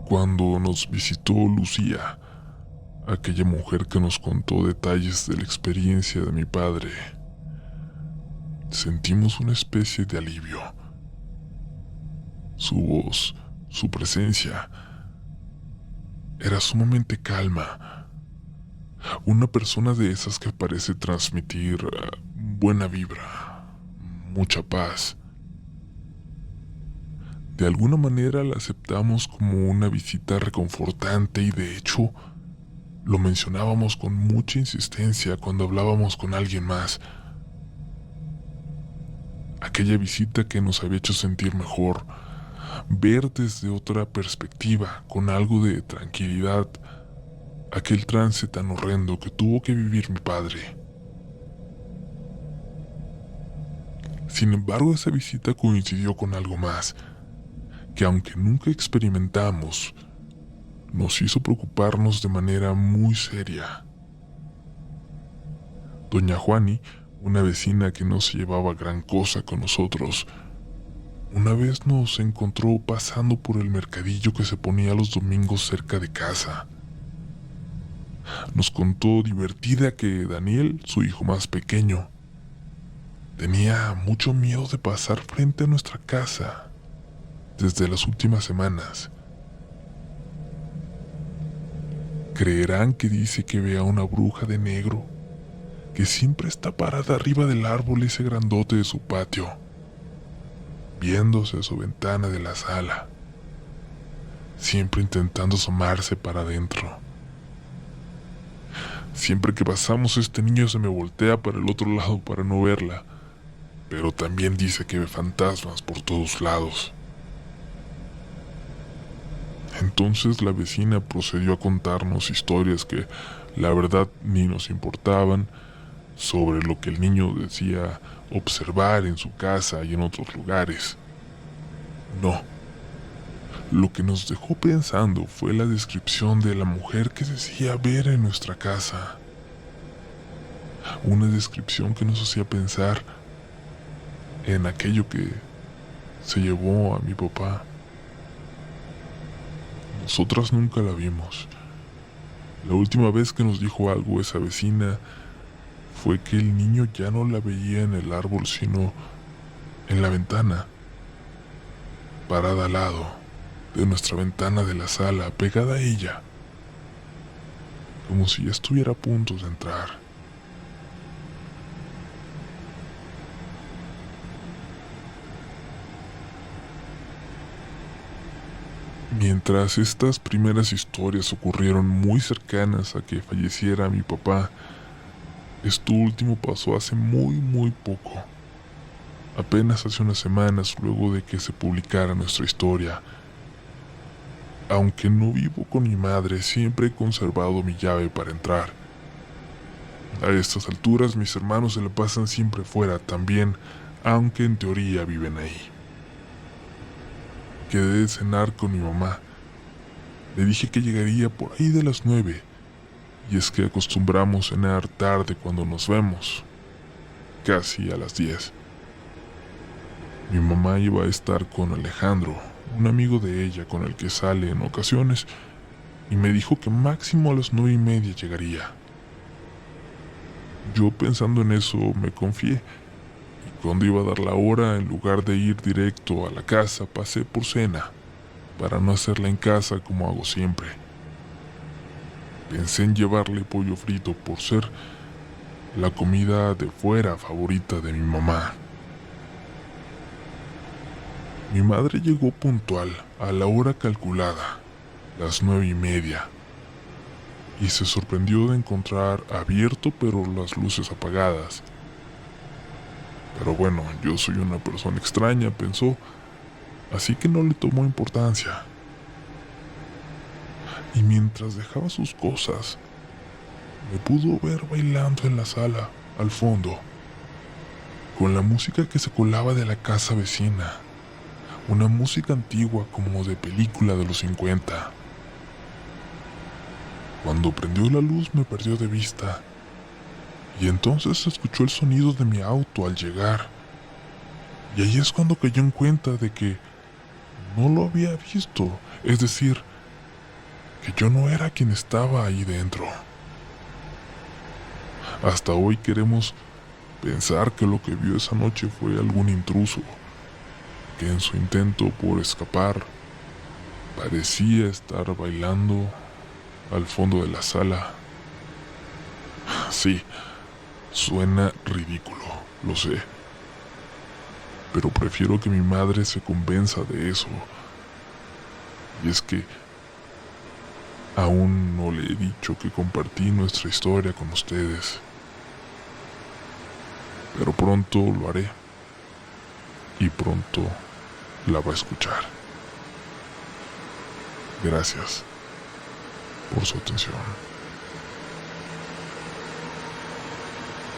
Cuando nos visitó Lucía, aquella mujer que nos contó detalles de la experiencia de mi padre, sentimos una especie de alivio. Su voz, su presencia, era sumamente calma. Una persona de esas que parece transmitir buena vibra, mucha paz. De alguna manera la aceptamos como una visita reconfortante y de hecho lo mencionábamos con mucha insistencia cuando hablábamos con alguien más. Aquella visita que nos había hecho sentir mejor, ver desde otra perspectiva, con algo de tranquilidad, aquel trance tan horrendo que tuvo que vivir mi padre. Sin embargo, esa visita coincidió con algo más, que aunque nunca experimentamos, nos hizo preocuparnos de manera muy seria. Doña Juani, una vecina que no se llevaba gran cosa con nosotros, una vez nos encontró pasando por el mercadillo que se ponía los domingos cerca de casa. Nos contó divertida que Daniel, su hijo más pequeño, tenía mucho miedo de pasar frente a nuestra casa desde las últimas semanas. Creerán que dice que ve a una bruja de negro que siempre está parada arriba del árbol ese grandote de su patio, viéndose a su ventana de la sala, siempre intentando asomarse para adentro. Siempre que pasamos este niño se me voltea para el otro lado para no verla, pero también dice que ve fantasmas por todos lados. Entonces la vecina procedió a contarnos historias que la verdad ni nos importaban, sobre lo que el niño decía observar en su casa y en otros lugares. No, lo que nos dejó pensando fue la descripción de la mujer que decía ver en nuestra casa. Una descripción que nos hacía pensar en aquello que se llevó a mi papá. Nosotras nunca la vimos. La última vez que nos dijo algo esa vecina fue que el niño ya no la veía en el árbol, sino en la ventana, parada al lado de nuestra ventana de la sala, pegada a ella, como si ya estuviera a punto de entrar. Mientras estas primeras historias ocurrieron muy cercanas a que falleciera mi papá, esto último pasó hace muy poco. Apenas hace unas semanas luego de que se publicara nuestra historia. Aunque no vivo con mi madre, siempre he conservado mi llave para entrar. A estas alturas mis hermanos se la pasan siempre fuera también, aunque en teoría viven ahí. Quedé de cenar con mi mamá. Le dije que llegaría por ahí de las 9, y es que acostumbramos cenar tarde cuando nos vemos, casi a las 10. Mi mamá iba a estar con Alejandro, un amigo de ella con el que sale en ocasiones, y me dijo que máximo a las 9:30 llegaría. Yo pensando en eso me confié, y cuando iba a dar la hora, en lugar de ir directo a la casa, pasé por cena, para no hacerla en casa como hago siempre. Pensé en llevarle pollo frito por ser la comida de fuera favorita de mi mamá. Mi madre llegó puntual a la hora calculada, las 9:30, y se sorprendió de encontrar abierto pero las luces apagadas. Pero bueno, yo soy una persona extraña, pensó, así que no le tomó importancia. Y mientras dejaba sus cosas, me pudo ver bailando en la sala, al fondo, con la música que se colaba de la casa vecina, una música antigua como de película de los 50. Cuando prendió la luz me perdió de vista, y entonces se escuchó el sonido de mi auto al llegar, y ahí es cuando cayó en cuenta de que no lo había visto, es decir, que yo no era quien estaba ahí dentro. Hasta hoy queremos pensar que lo que vio esa noche fue algún intruso, que en su intento por escapar parecía estar bailando al fondo de la sala. Sí, suena ridículo, lo sé, pero prefiero que mi madre se convenza de eso. Y es que aún no le he dicho que compartí nuestra historia con ustedes, pero pronto lo haré y pronto la va a escuchar. Gracias por su atención.